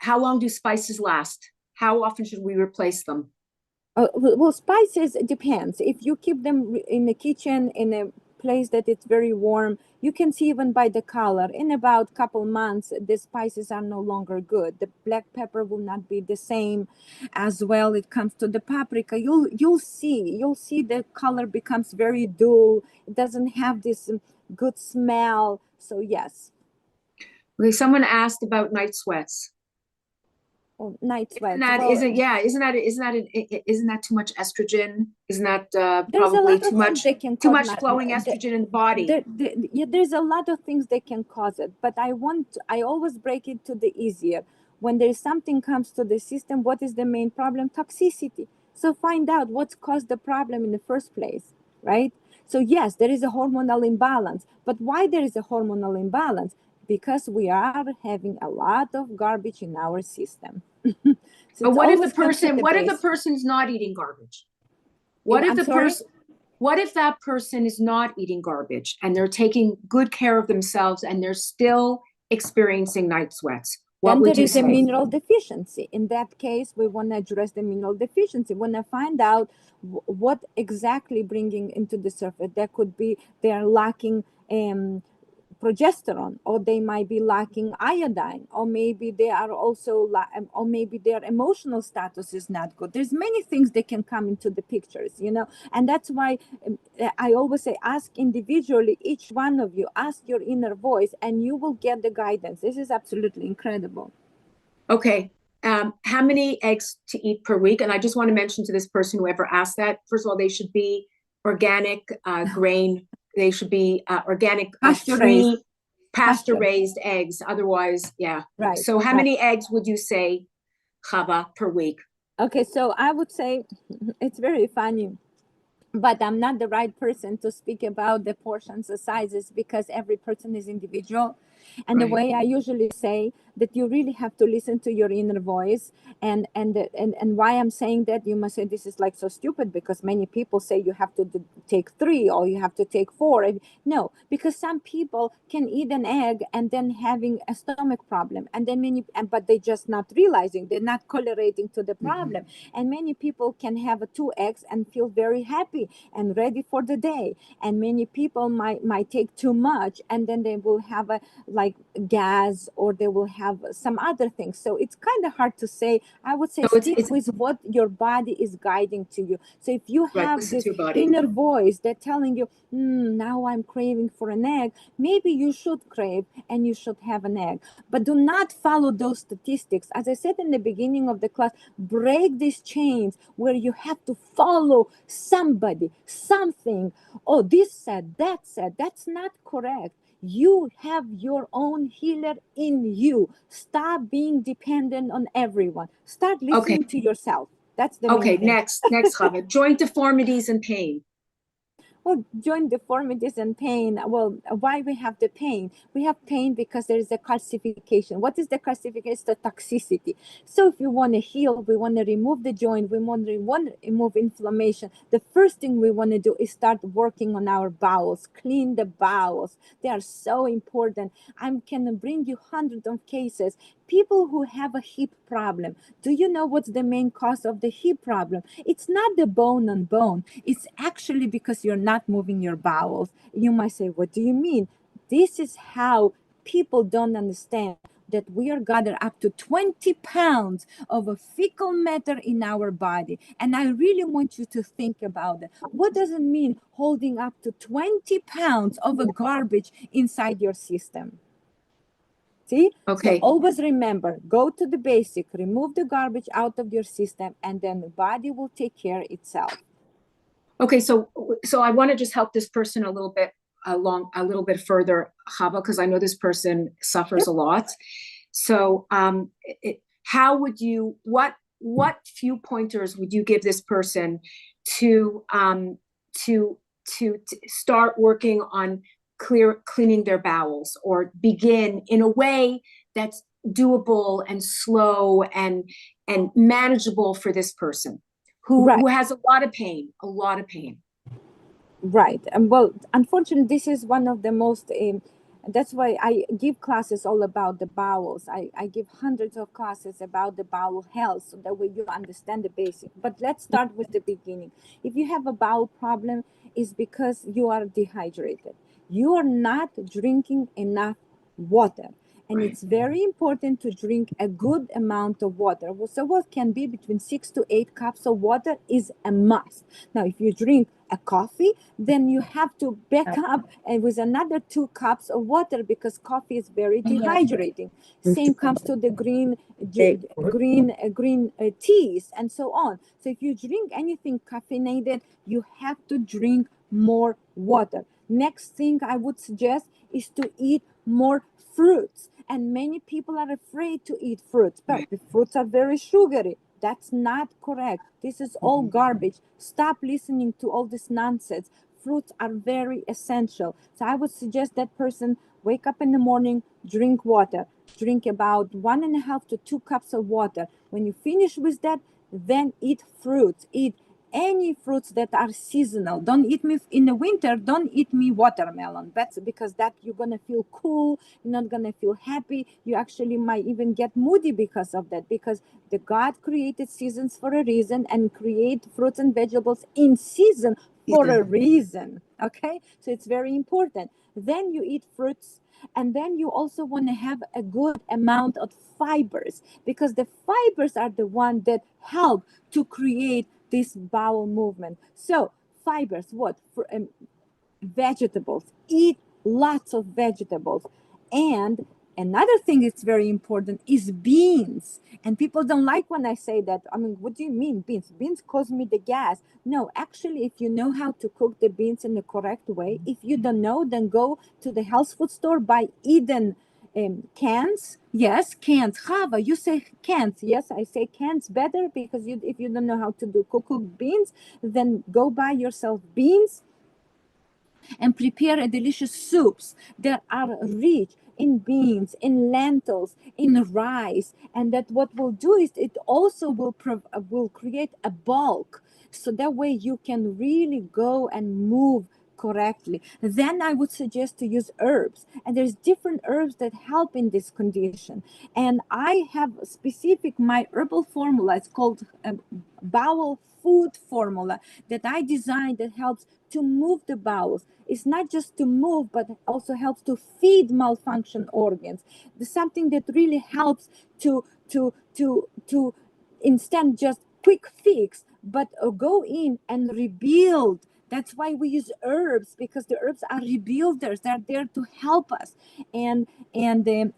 how long do spices last? How often should we replace them? Well, spices, it depends. If you keep them in the kitchen in a place that it's very warm, you can see even by the color, in about couple months, the spices are no longer good. The black pepper will not be the same as well. It comes to the paprika. You'll see the color becomes very dull. It doesn't have this good smell. So yes. Okay, someone asked about night sweats. Oh, night sweats. Isn't that too much estrogen? Isn't that There's a probably lot of things that can too cause much flowing estrogen in the body? yeah, there's a lot of things that can cause it, but I always break it to the easier. When there's something comes to the system, what is the main problem? Toxicity. So find out what's caused the problem in the first place, right? So yes, there is a hormonal imbalance, but why there is a hormonal imbalance? Because we are having a lot of garbage in our system. So But what if the person's not eating garbage? I'm sorry? What if that person is not eating garbage and they're taking good care of themselves and they're still experiencing night sweats? What Then would there you is a say? mineral deficiency. In that case, we want to address the mineral deficiency. We want to find out what exactly bringing into the surface. That could be they are lacking progesterone, or they might be lacking iodine, or maybe they are also or maybe their emotional status is not good. There's many things that can come into the pictures, and that's why I always say, ask individually, each one of you, ask your inner voice, and you will get the guidance. This is absolutely incredible. Okay. How many eggs to eat per week? And I just want to mention to this person, whoever asked that, first of all, they should be organic grain. They should be organic, free, pasture raised eggs. Otherwise, yeah. Right. So how many eggs would you say, Hava, per week? Okay, so I would say it's very funny, but I'm not the right person to speak about the portions, the sizes, because every person is individual. And Right. the way I usually say that you really have to listen to your inner voice. And why I'm saying that, you must say this is like so stupid, because many people say you have to take 3 or you have to take 4. No, because some people can eat an egg and then having a stomach problem, and then but they just not realizing, they're not correlating to the problem. And many people can have 2 eggs and feel very happy and ready for the day. And many people might take too much, and then they will have a like gas, or they will have some other things. So it's kind of hard to say. I would say So stick with what your body is guiding to you. So if you right, have this inner voice that telling you, now I'm craving for an egg, maybe you should crave and you should have an egg. But do not follow those statistics. As I said in the beginning of the class, break these chains where you have to follow somebody, something. Oh, this said, that said. That's not correct. You have your own healer in you. Stop being dependent on everyone. Start listening to yourself. That's the main thing. Next, Hava. Joint deformities and pain. Well, joint deformities and pain. Well, why we have the pain? We have pain because there is a calcification. What is the calcification? The toxicity. So if you want to heal, we want to remove the joint, we want to remove inflammation. The first thing we want to do is start working on our bowels, clean the bowels. They are so important. I can bring you hundreds of cases. People who have a hip problem. Do you know what's the main cause of the hip problem? It's not the bone on bone. It's actually because you're not moving your bowels. You might say, what do you mean? This is how people don't understand that we are gathered up to 20 pounds of a fecal matter in our body. And I really want you to think about it. What does it mean holding up to 20 pounds of a garbage inside your system? See? Okay. So always remember, go to the basic, remove the garbage out of your system, and then the body will take care itself. Okay, so I want to just help this person a little bit further, Hava, because I know this person suffers a lot. So how would you, what few pointers would you give this person to start working on cleaning their bowels, or begin in a way that's doable and slow and manageable for this person who has a lot of pain? Right. And well, unfortunately, this is one of the most That's why I give classes all about the bowels. I give hundreds of classes about the bowel health, so that way you understand the basic. But let's start with the beginning. If you have a bowel problem, it's because you are dehydrated. You are not drinking enough water. And it's very important to drink a good amount of water. So what can be between 6 to 8 cups of water is a must. Now, if you drink a coffee, then you have to back up and with another 2 cups of water, because coffee is very dehydrating. Same comes to the green teas and so on. So if you drink anything caffeinated, you have to drink more water. Next thing I would suggest is to eat more fruits. And many people are afraid to eat fruits, but the fruits are very sugary. That's not correct. This is all garbage. Stop listening to all this nonsense. Fruits are very essential. So I would suggest that person wake up in the morning, drink water. Drink about 1.5 to 2 cups of water. When you finish with that, then eat fruits. Eat any fruits that are seasonal. Don't eat me in the winter. Don't eat me watermelon. That's because that you're gonna feel cool. You're not gonna feel happy. You actually might even get moody because of that. Because the God created seasons for a reason and create fruits and vegetables in season for a reason. Okay, so it's very important. Then you eat fruits, and then you also want to have a good amount of fibers, because the fibers are the one that help to create this bowel movement. So fibers, what? For vegetables. Eat lots of vegetables. And another thing that's very important is beans. And people don't like when I say that. I mean, what do you mean beans? Beans cause me the gas. No, actually, if you know how to cook the beans in the correct way, if you don't know, then go to the health food store, buy Eden cans. Yes, cans. Hava, you say cans. Yes, I say cans better, because if you don't know how to cook beans, then go buy yourself beans and prepare a delicious soups that are rich in beans, in lentils, in rice. And that what will do is it also will create a bulk, so that way you can really go and move correctly. Then I would suggest to use herbs, and there's different herbs that help in this condition. And I have specific my herbal formula. It's called bowel food formula that I designed, that helps to move the bowels. It's not just to move, but also helps to feed malfunction organs. There's something that really helps to instead just quick fix, but go in and rebuild. That's why we use herbs, because the herbs are rebuilders. They're there to help us. And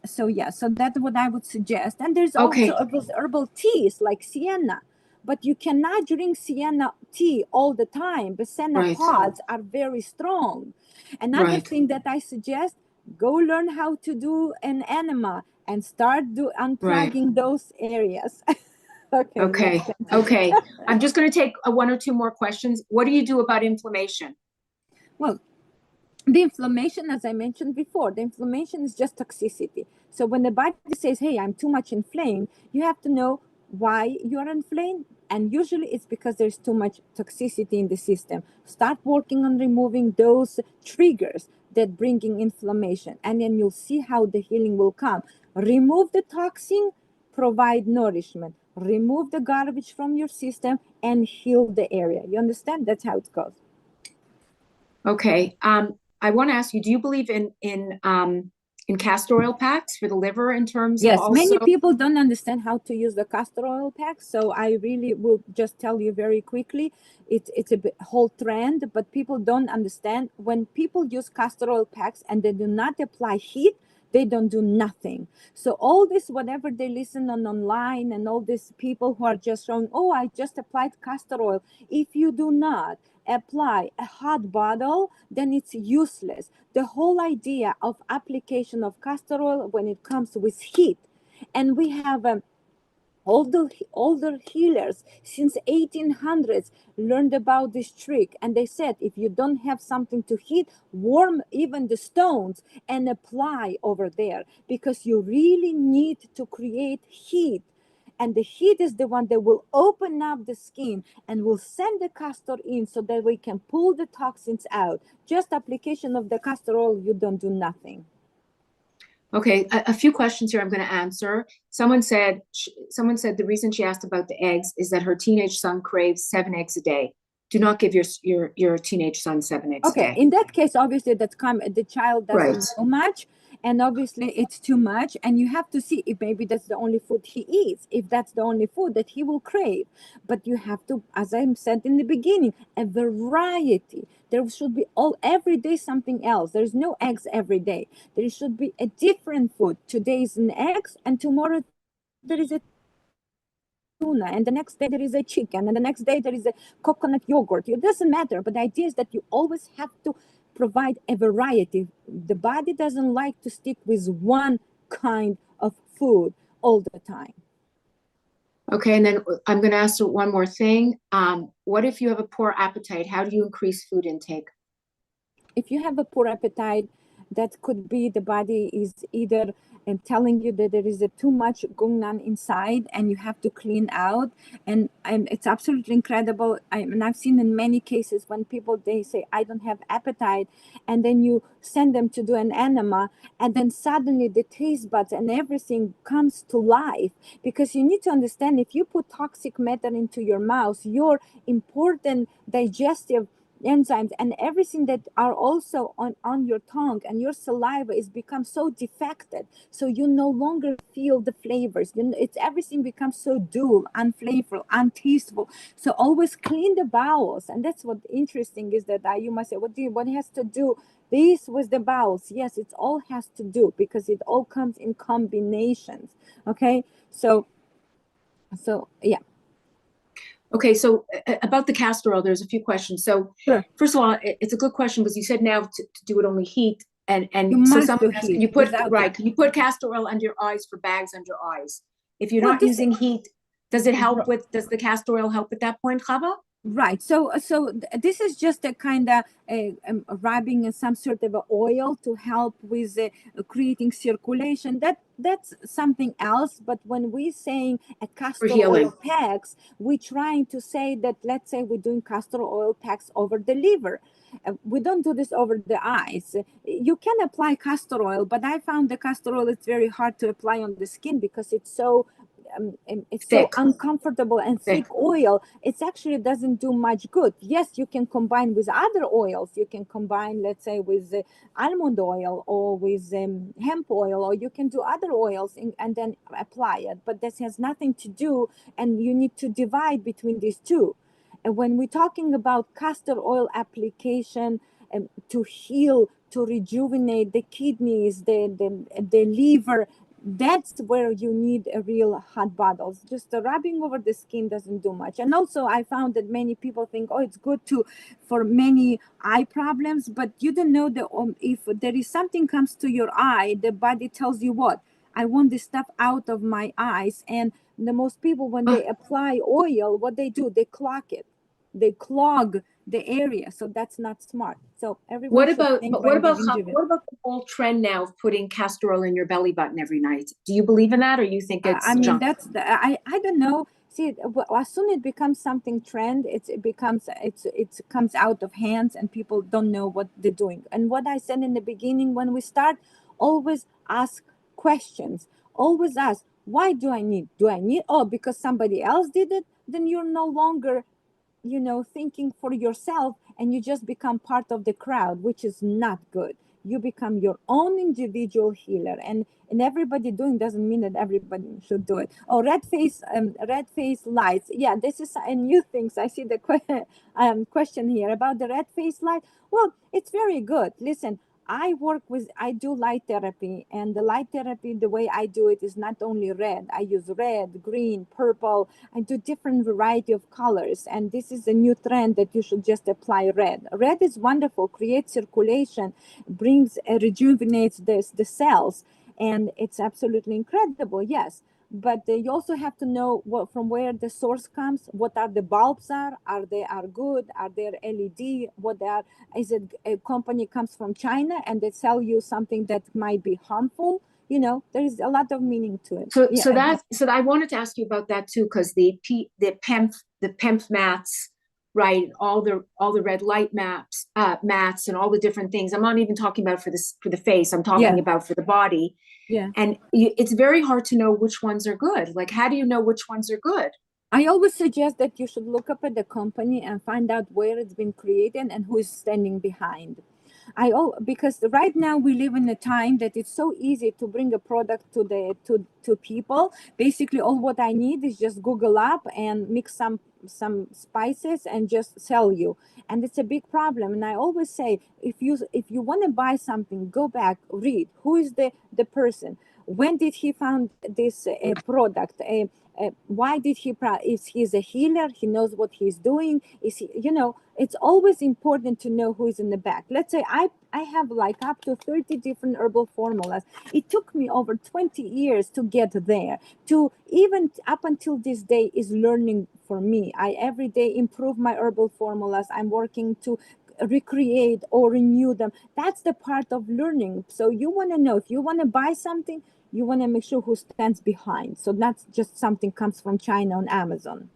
so yeah, so that's what I would suggest. And there's also herbal teas like sienna, but you cannot drink sienna tea all the time. The sienna pods are very strong. Another thing that I suggest, go learn how to do an enema and start unplugging those areas. Okay. I'm just going to take 1 or 2 more questions. What do you do about inflammation? Well, the inflammation, as I mentioned before, the inflammation is just toxicity. So when the body says, hey, I'm too much inflamed, you have to know why you're inflamed. And usually it's because there's too much toxicity in the system. Start working on removing those triggers that bringing inflammation, and then you'll see how the healing will come. Remove the toxin, provide nourishment. Remove the garbage from your system and heal the area. You understand? That's how it goes. Okay. I want to ask you, do you believe in castor oil packs for the liver in terms of also? Many people don't understand how to use the castor oil packs, so I really will just tell you very quickly. It's a whole trend, but people don't understand. When people use castor oil packs and they do not apply heat, they don't do nothing. So all this, whatever they listen on online, and all these people who are just showing, oh, I just applied castor oil. If you do not apply a hot bottle, then it's useless. The whole idea of application of castor oil when it comes with heat, and we have older healers since 1800s learned about this trick, and they said if you don't have something to heat, warm even the stones and apply over there, because you really need to create heat. And the heat is the one that will open up the skin and will send the castor in, so that we can pull the toxins out. Just application of the castor oil, you don't do nothing. Okay, a few questions here I'm going to answer. Someone said the reason she asked about the eggs is that her teenage son craves 7 eggs a day. Do not give your teenage son 7 eggs a Okay, day. in that case, obviously the child Right. doesn't know much, and obviously it's too much, and you have to see if maybe that's the only food he eats, if that's the only food that he will crave. But you have to, as I said in the beginning, a variety. There should be all every day something else. There's no eggs every day. There should be a different food. Today is an eggs, and tomorrow there is a tuna, and the next day there is a chicken, and the next day there is a coconut yogurt. It doesn't matter, but the idea is that you always have to provide a variety. The body doesn't like to stick with one kind of food all the time. Okay, and then I'm going to ask you one more thing. What if you have a poor appetite? How do you increase food intake? If you have a poor appetite, that could be the body is either telling you that there is a too much going on inside and you have to clean out. And it's absolutely incredible. And I've seen in many cases when people, they say, I don't have appetite, and then you send them to do an enema, and then suddenly the taste buds and everything comes to life. Because you need to understand, if you put toxic matter into your mouth, your important digestive enzymes and everything that are also on your tongue and your saliva is become so defected, so you no longer feel the flavors. It's everything becomes so dull, unflavorful, untasteful. So always clean the bowels. And that's what interesting is, that you must say, what has to do this with the bowels? Yes, it all has to do, because it all comes in combinations. Okay, so yeah. Okay, so about the castor oil, there's a few questions. So Sure. first of all, it's a good question because you said now to do it only heat, You and so must someone do asked, heat. can you put Without right? it, Can you put castor oil under your eyes for bags under your eyes? If you're well, not this using heat, does it help with? Does the castor oil help at that point, Hava? right. So this is just a kind of rubbing some sort of a oil to help with creating circulation. That's something else. But when we're saying a For castor oil healing. packs, we're trying to say that, let's say we're doing castor oil packs over the liver. We don't do this over the eyes. You can apply castor oil, but I found the castor oil, it's very hard to apply on the skin because it's so Thick. uncomfortable and Thick. thick oil. It actually doesn't do much good. Yes, you can combine with other oils. You can combine, let's say, with almond oil or with hemp oil, or you can do other oils and then apply it. But this has nothing to do, and you need to divide between these two. And when we're talking about castor oil application to heal, to rejuvenate the kidneys, the liver, that's where you need a real hot bottles. Just rubbing over the skin doesn't do much. And also I found that many people think, oh, it's good to for many eye problems, but you don't know that if there is something comes to your eye, the body tells you, what, I want this stuff out of my eyes. And the most people, when they apply oil, what they do, they clog it, they clog the area. So that's not smart. So everyone should think What when they about injure. what about the whole trend now of putting castor oil in your belly button every night? Do you believe in that, or you think I it's mean, junk? that's I don't know. See, as soon as it becomes something trend, it becomes it comes out of hands, and people don't know what they're doing. And what I said in the beginning, when we start, always ask questions. Always ask, why do I need? Do I need? Oh, because somebody else did it. Then you're no longer, thinking for yourself, and you just become part of the crowd, which is not good. You become your own individual healer, and everybody doing doesn't mean that everybody should do it. Oh, red face lights. Yeah, this is a new things. I see the question here about the red face light. Well, it's very good. Listen, I do light therapy, and the light therapy, the way I do it is not only red. I use red, green, purple. I do different variety of colors, and this is a new trend that you should just apply red. Red is wonderful, creates circulation, brings, rejuvenates the cells, and it's absolutely incredible. Yes. But you also have to know from where the source comes, what are the bulbs are they are good, are they LED, what they are, is it a company comes from China and they sell you something that might be harmful? There is a lot of meaning to it. Yeah. So I wanted to ask you about that too, because the PEMF mats right? All the red light mats and all the different things. I'm not even talking about for the face. I'm talking Yeah. about for the body. Yeah. And it's very hard to know which ones are good. Like, how do you know which ones are good? I always suggest that you should look up at the company and find out where it's been created and who is standing behind. Because right now we live in a time that it's so easy to bring a product to people. Basically, all what I need is just Google up and mix some spices and just sell you, and it's a big problem. And I always say, if you want to buy something, go back, read who is the person, when did he found this product, why did is he's a healer, he knows what he's doing, is he, it's always important to know who is in the back. Let's say I have like up to 30 different herbal formulas. It took me over 20 years to get there, to even up until this day is learning for me. I every day improve my herbal formulas. I'm working to recreate or renew them. That's the part of learning. So you want to know, if you want to buy something, you want to make sure who stands behind. So that's just something comes from China on Amazon.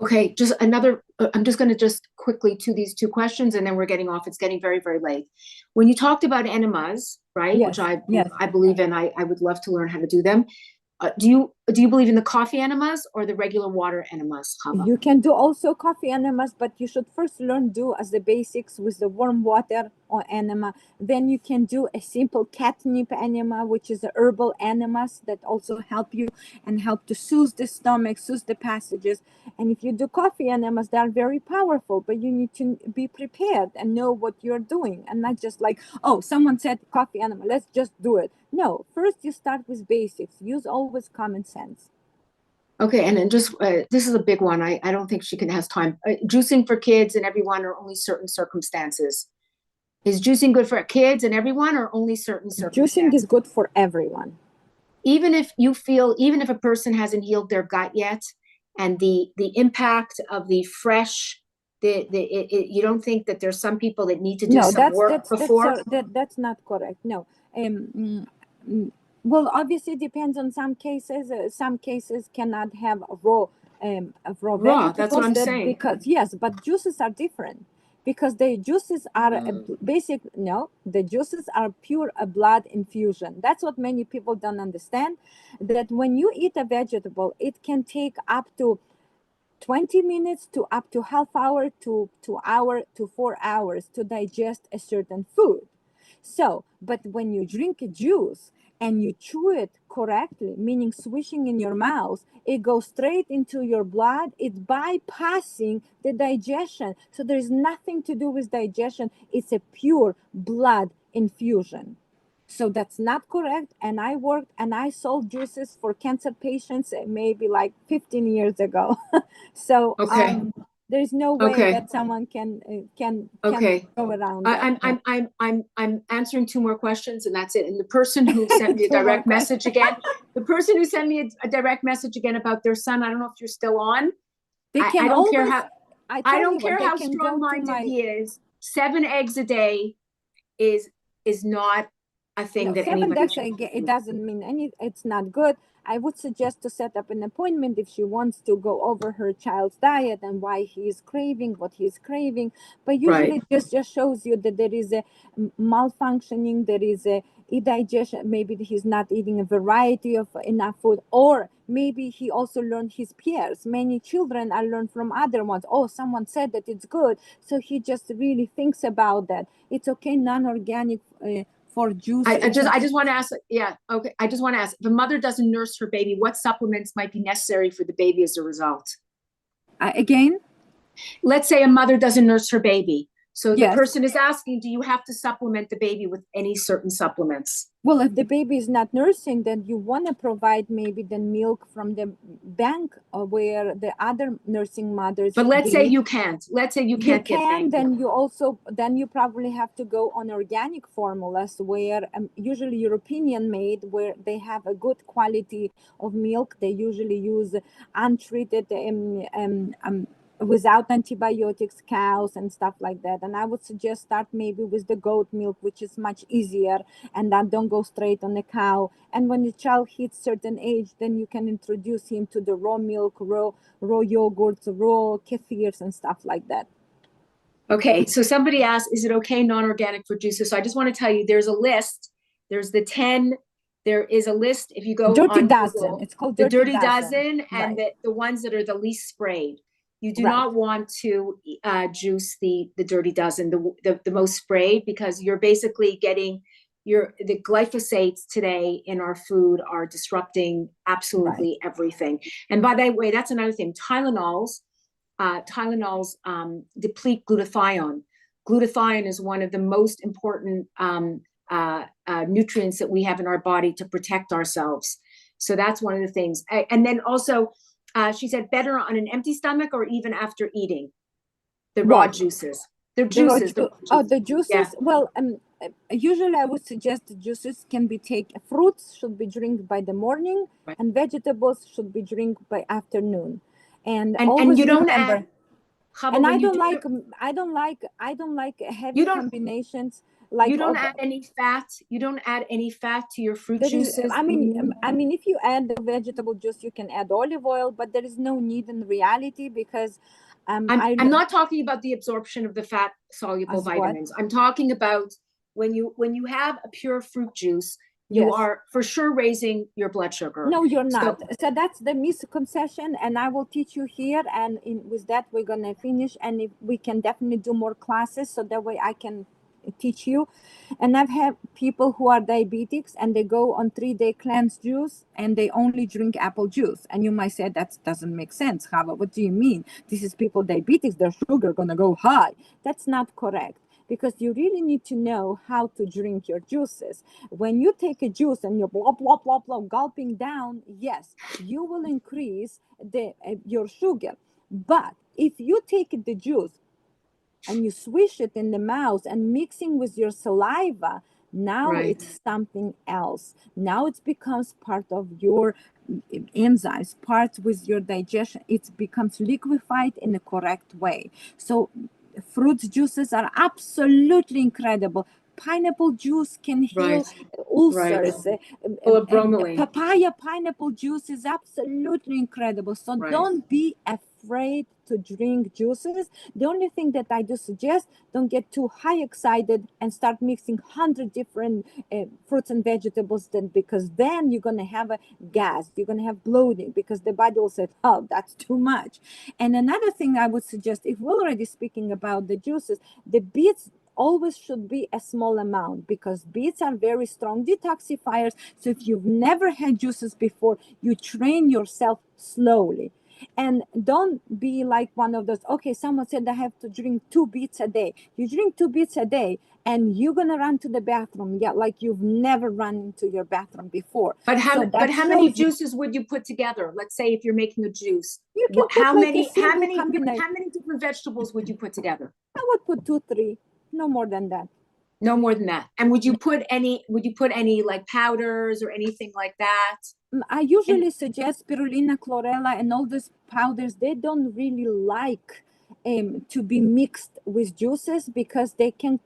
Okay, just another, I'm just going to just quickly to these two questions and then we're getting off. It's getting very, very late. When you talked about enemas, right, Yes, which I yes. believe in, I would love to learn how to do them. Do you believe in the coffee enemas or the regular water enemas, Hava? You can do also coffee enemas, but you should first learn do as the basics with the warm water or enema. Then you can do a simple catnip enema, which is a herbal enemas that also help you and help to soothe the stomach, soothe the passages. And if you do coffee enemas, they are very powerful, but you need to be prepared and know what you're doing, and not just like, oh, someone said coffee enema, let's just do it. No, first you start with basics. Use always common sense. Okay, and then just this is a big one. I don't think she has time. Juicing for kids and everyone or only certain circumstances. Is juicing good for kids and everyone or only certain circumstances? Juicing is good for everyone. Even if a person hasn't healed their gut yet, and the impact of the fresh, you don't think that there's some people that need to do some work before? That's not correct. No. Well, obviously, it depends on some cases. Some cases cannot have raw vegetables. That's what I'm saying. Because yes, but juices are different, because the juices are the juices are pure blood infusion. That's what many people don't understand. That when you eat a vegetable, it can take up to 20 minutes to up to half hour to hour to 4 hours to digest a certain food. So, but when you drink a juice and you chew it correctly, meaning swishing in your mouth, it goes straight into your blood. It's bypassing the digestion. So there is nothing to do with digestion. It's a pure blood infusion. So that's not correct. And I worked and I sold juices for cancer patients maybe like 15 years ago. So Okay. there's no way that someone can Okay. go around that. I'm answering two more questions and that's it. And the person who sent me a direct message again, the person who sent me a direct message again about their son, I don't know if you're still on. I don't care how strong-minded he is. 7 eggs a day is not a thing that anybody should do. It doesn't mean it's not good. I would suggest to set up an appointment if she wants to go over her child's diet and why he's craving what he's craving. But usually just shows you that there is a malfunctioning, there is a indigestion. Maybe he's not eating a variety of enough food, or maybe he also learned his peers. Many children are learned from other ones. Oh, someone said that it's good, so he just really thinks about that. It's okay, non-organic for juice. I just want to ask, okay. I just want to ask, if a mother doesn't nurse her baby, what supplements might be necessary for the baby as a result? Again? Let's say a mother doesn't nurse her baby. So Yes. The person is asking, do you have to supplement the baby with any certain supplements? Well, if the baby is not nursing, then you want to provide maybe the milk from the bank where the other nursing mothers. But let's say you can't. Let's say you can't get bank. Then you probably have to go on organic formulas where usually European made, where they have a good quality of milk. They usually use untreated without antibiotics, cows and stuff like that. And I would suggest start maybe with the goat milk, which is much easier, and then don't go straight on the cow. And when the child hits certain age, then you can introduce him to the raw milk, raw yogurts, raw kefirs and stuff like that. Okay, so somebody asked, is it okay non-organic for juices? So I just want to tell you, there's a list. There's the 10. There is a list if you go Dirty on dozen. Google, It's called the Dirty Dirty Dozen and Right. the ones that are the least sprayed. You do Right. not want to juice the Dirty Dozen, the most sprayed, because you're basically getting the glyphosates today in our food are disrupting absolutely everything. And by the way, that's another thing. Tylenols deplete glutathione. Glutathione is one of the most important nutrients that we have in our body to protect ourselves. So that's one of the things. And then also, she said better on an empty stomach or even after eating the raw juices. The juices. The juices. Yeah. Well, usually I would suggest the juices can be taken. Fruits should be drank by the morning, Right. and vegetables should be drank by afternoon. And you don't remember, add. Hava, and I don't like heavy combinations. Like you don't add any fat. You don't add any fat to your fruit juices. I mean, if you add the vegetable juice, you can add olive oil, but there is no need in reality because I'm not talking about the absorption of the fat soluble vitamins. I'm talking about when you have a pure fruit juice, you are for sure raising your blood sugar. No, you're not. So that's the misconception, and I will teach you here. And with that, we're gonna finish, and if we can definitely do more classes, so that way I can teach you. And I've had people who are diabetics and they go on 3-day cleanse juice and they only drink apple juice. And you might say that doesn't make sense. Hava, what do you mean? This is people diabetics, their sugar gonna go high. That's not correct, because you really need to know how to drink your juices. When you take a juice and you're blah blah blah blah gulping down, yes, you will increase your sugar. But if you take the juice and you swish it in the mouth and mixing with your saliva, now it's something else. Now it becomes part of your enzymes, part with your digestion. It becomes liquefied in the correct way. So fruit juices are absolutely incredible. Pineapple juice can heal ulcers. Papaya pineapple juice is absolutely incredible. So don't be afraid to drink juices. The only thing that I do suggest, don't get too high excited and start mixing 100 different fruits and vegetables, because then you're going to have a gas, you're going to have bloating, because the body will say, oh, that's too much. And another thing I would suggest, if we're already speaking about the juices, the beets always should be a small amount, because beets are very strong detoxifiers. So if you've never had juices before, you train yourself slowly. And don't be like one of those, okay, someone said I have to drink 2 beets a day. You drink 2 beets a day and you're going to run to the bathroom. Yeah, like you've never run into your bathroom before. But how many juices would you put together? Let's say if you're making a juice, you can how many different vegetables would you put together? I would put 2, 3, no more than that. No more than that. And would you put any like powders or anything like that? I usually suggest spirulina, chlorella, and all these powders. They don't really like to be mixed with juices, because they can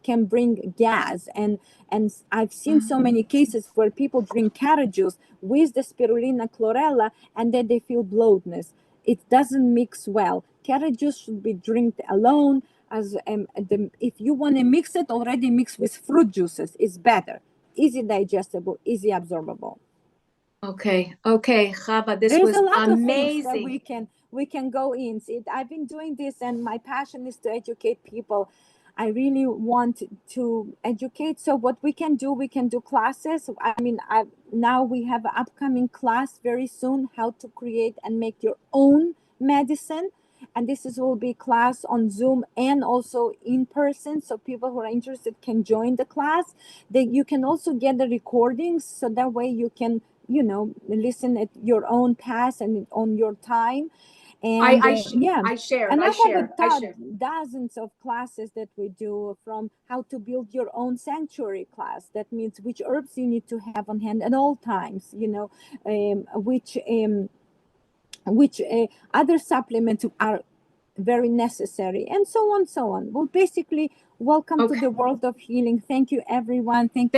can bring gas. And I've seen so many cases where people drink carrot juice with the spirulina, chlorella, and then they feel bloatness. It doesn't mix well. Carrot juice should be drank alone. As if you want to mix it, already mix with fruit juices is better. Easy digestible, easy absorbable. Okay, Hava, this was amazing. There's a lot of things that we can go in. See, I've been doing this, and my passion is to educate people. I really want to educate. So what we can do classes. I mean, now we have an upcoming class very soon, how to create and make your own medicine. And will be class on Zoom and also in person. So people who are interested can join the class. You can also get the recordings, so that way you can, listen at your own pace and on your time. And I share. And I have dozens of classes that we do, from how to build your own sanctuary class. That means which herbs you need to have on hand at all times, which which other supplements are very necessary, and so on. Well, basically, welcome to the world of healing. Thank you, everyone. Thank you.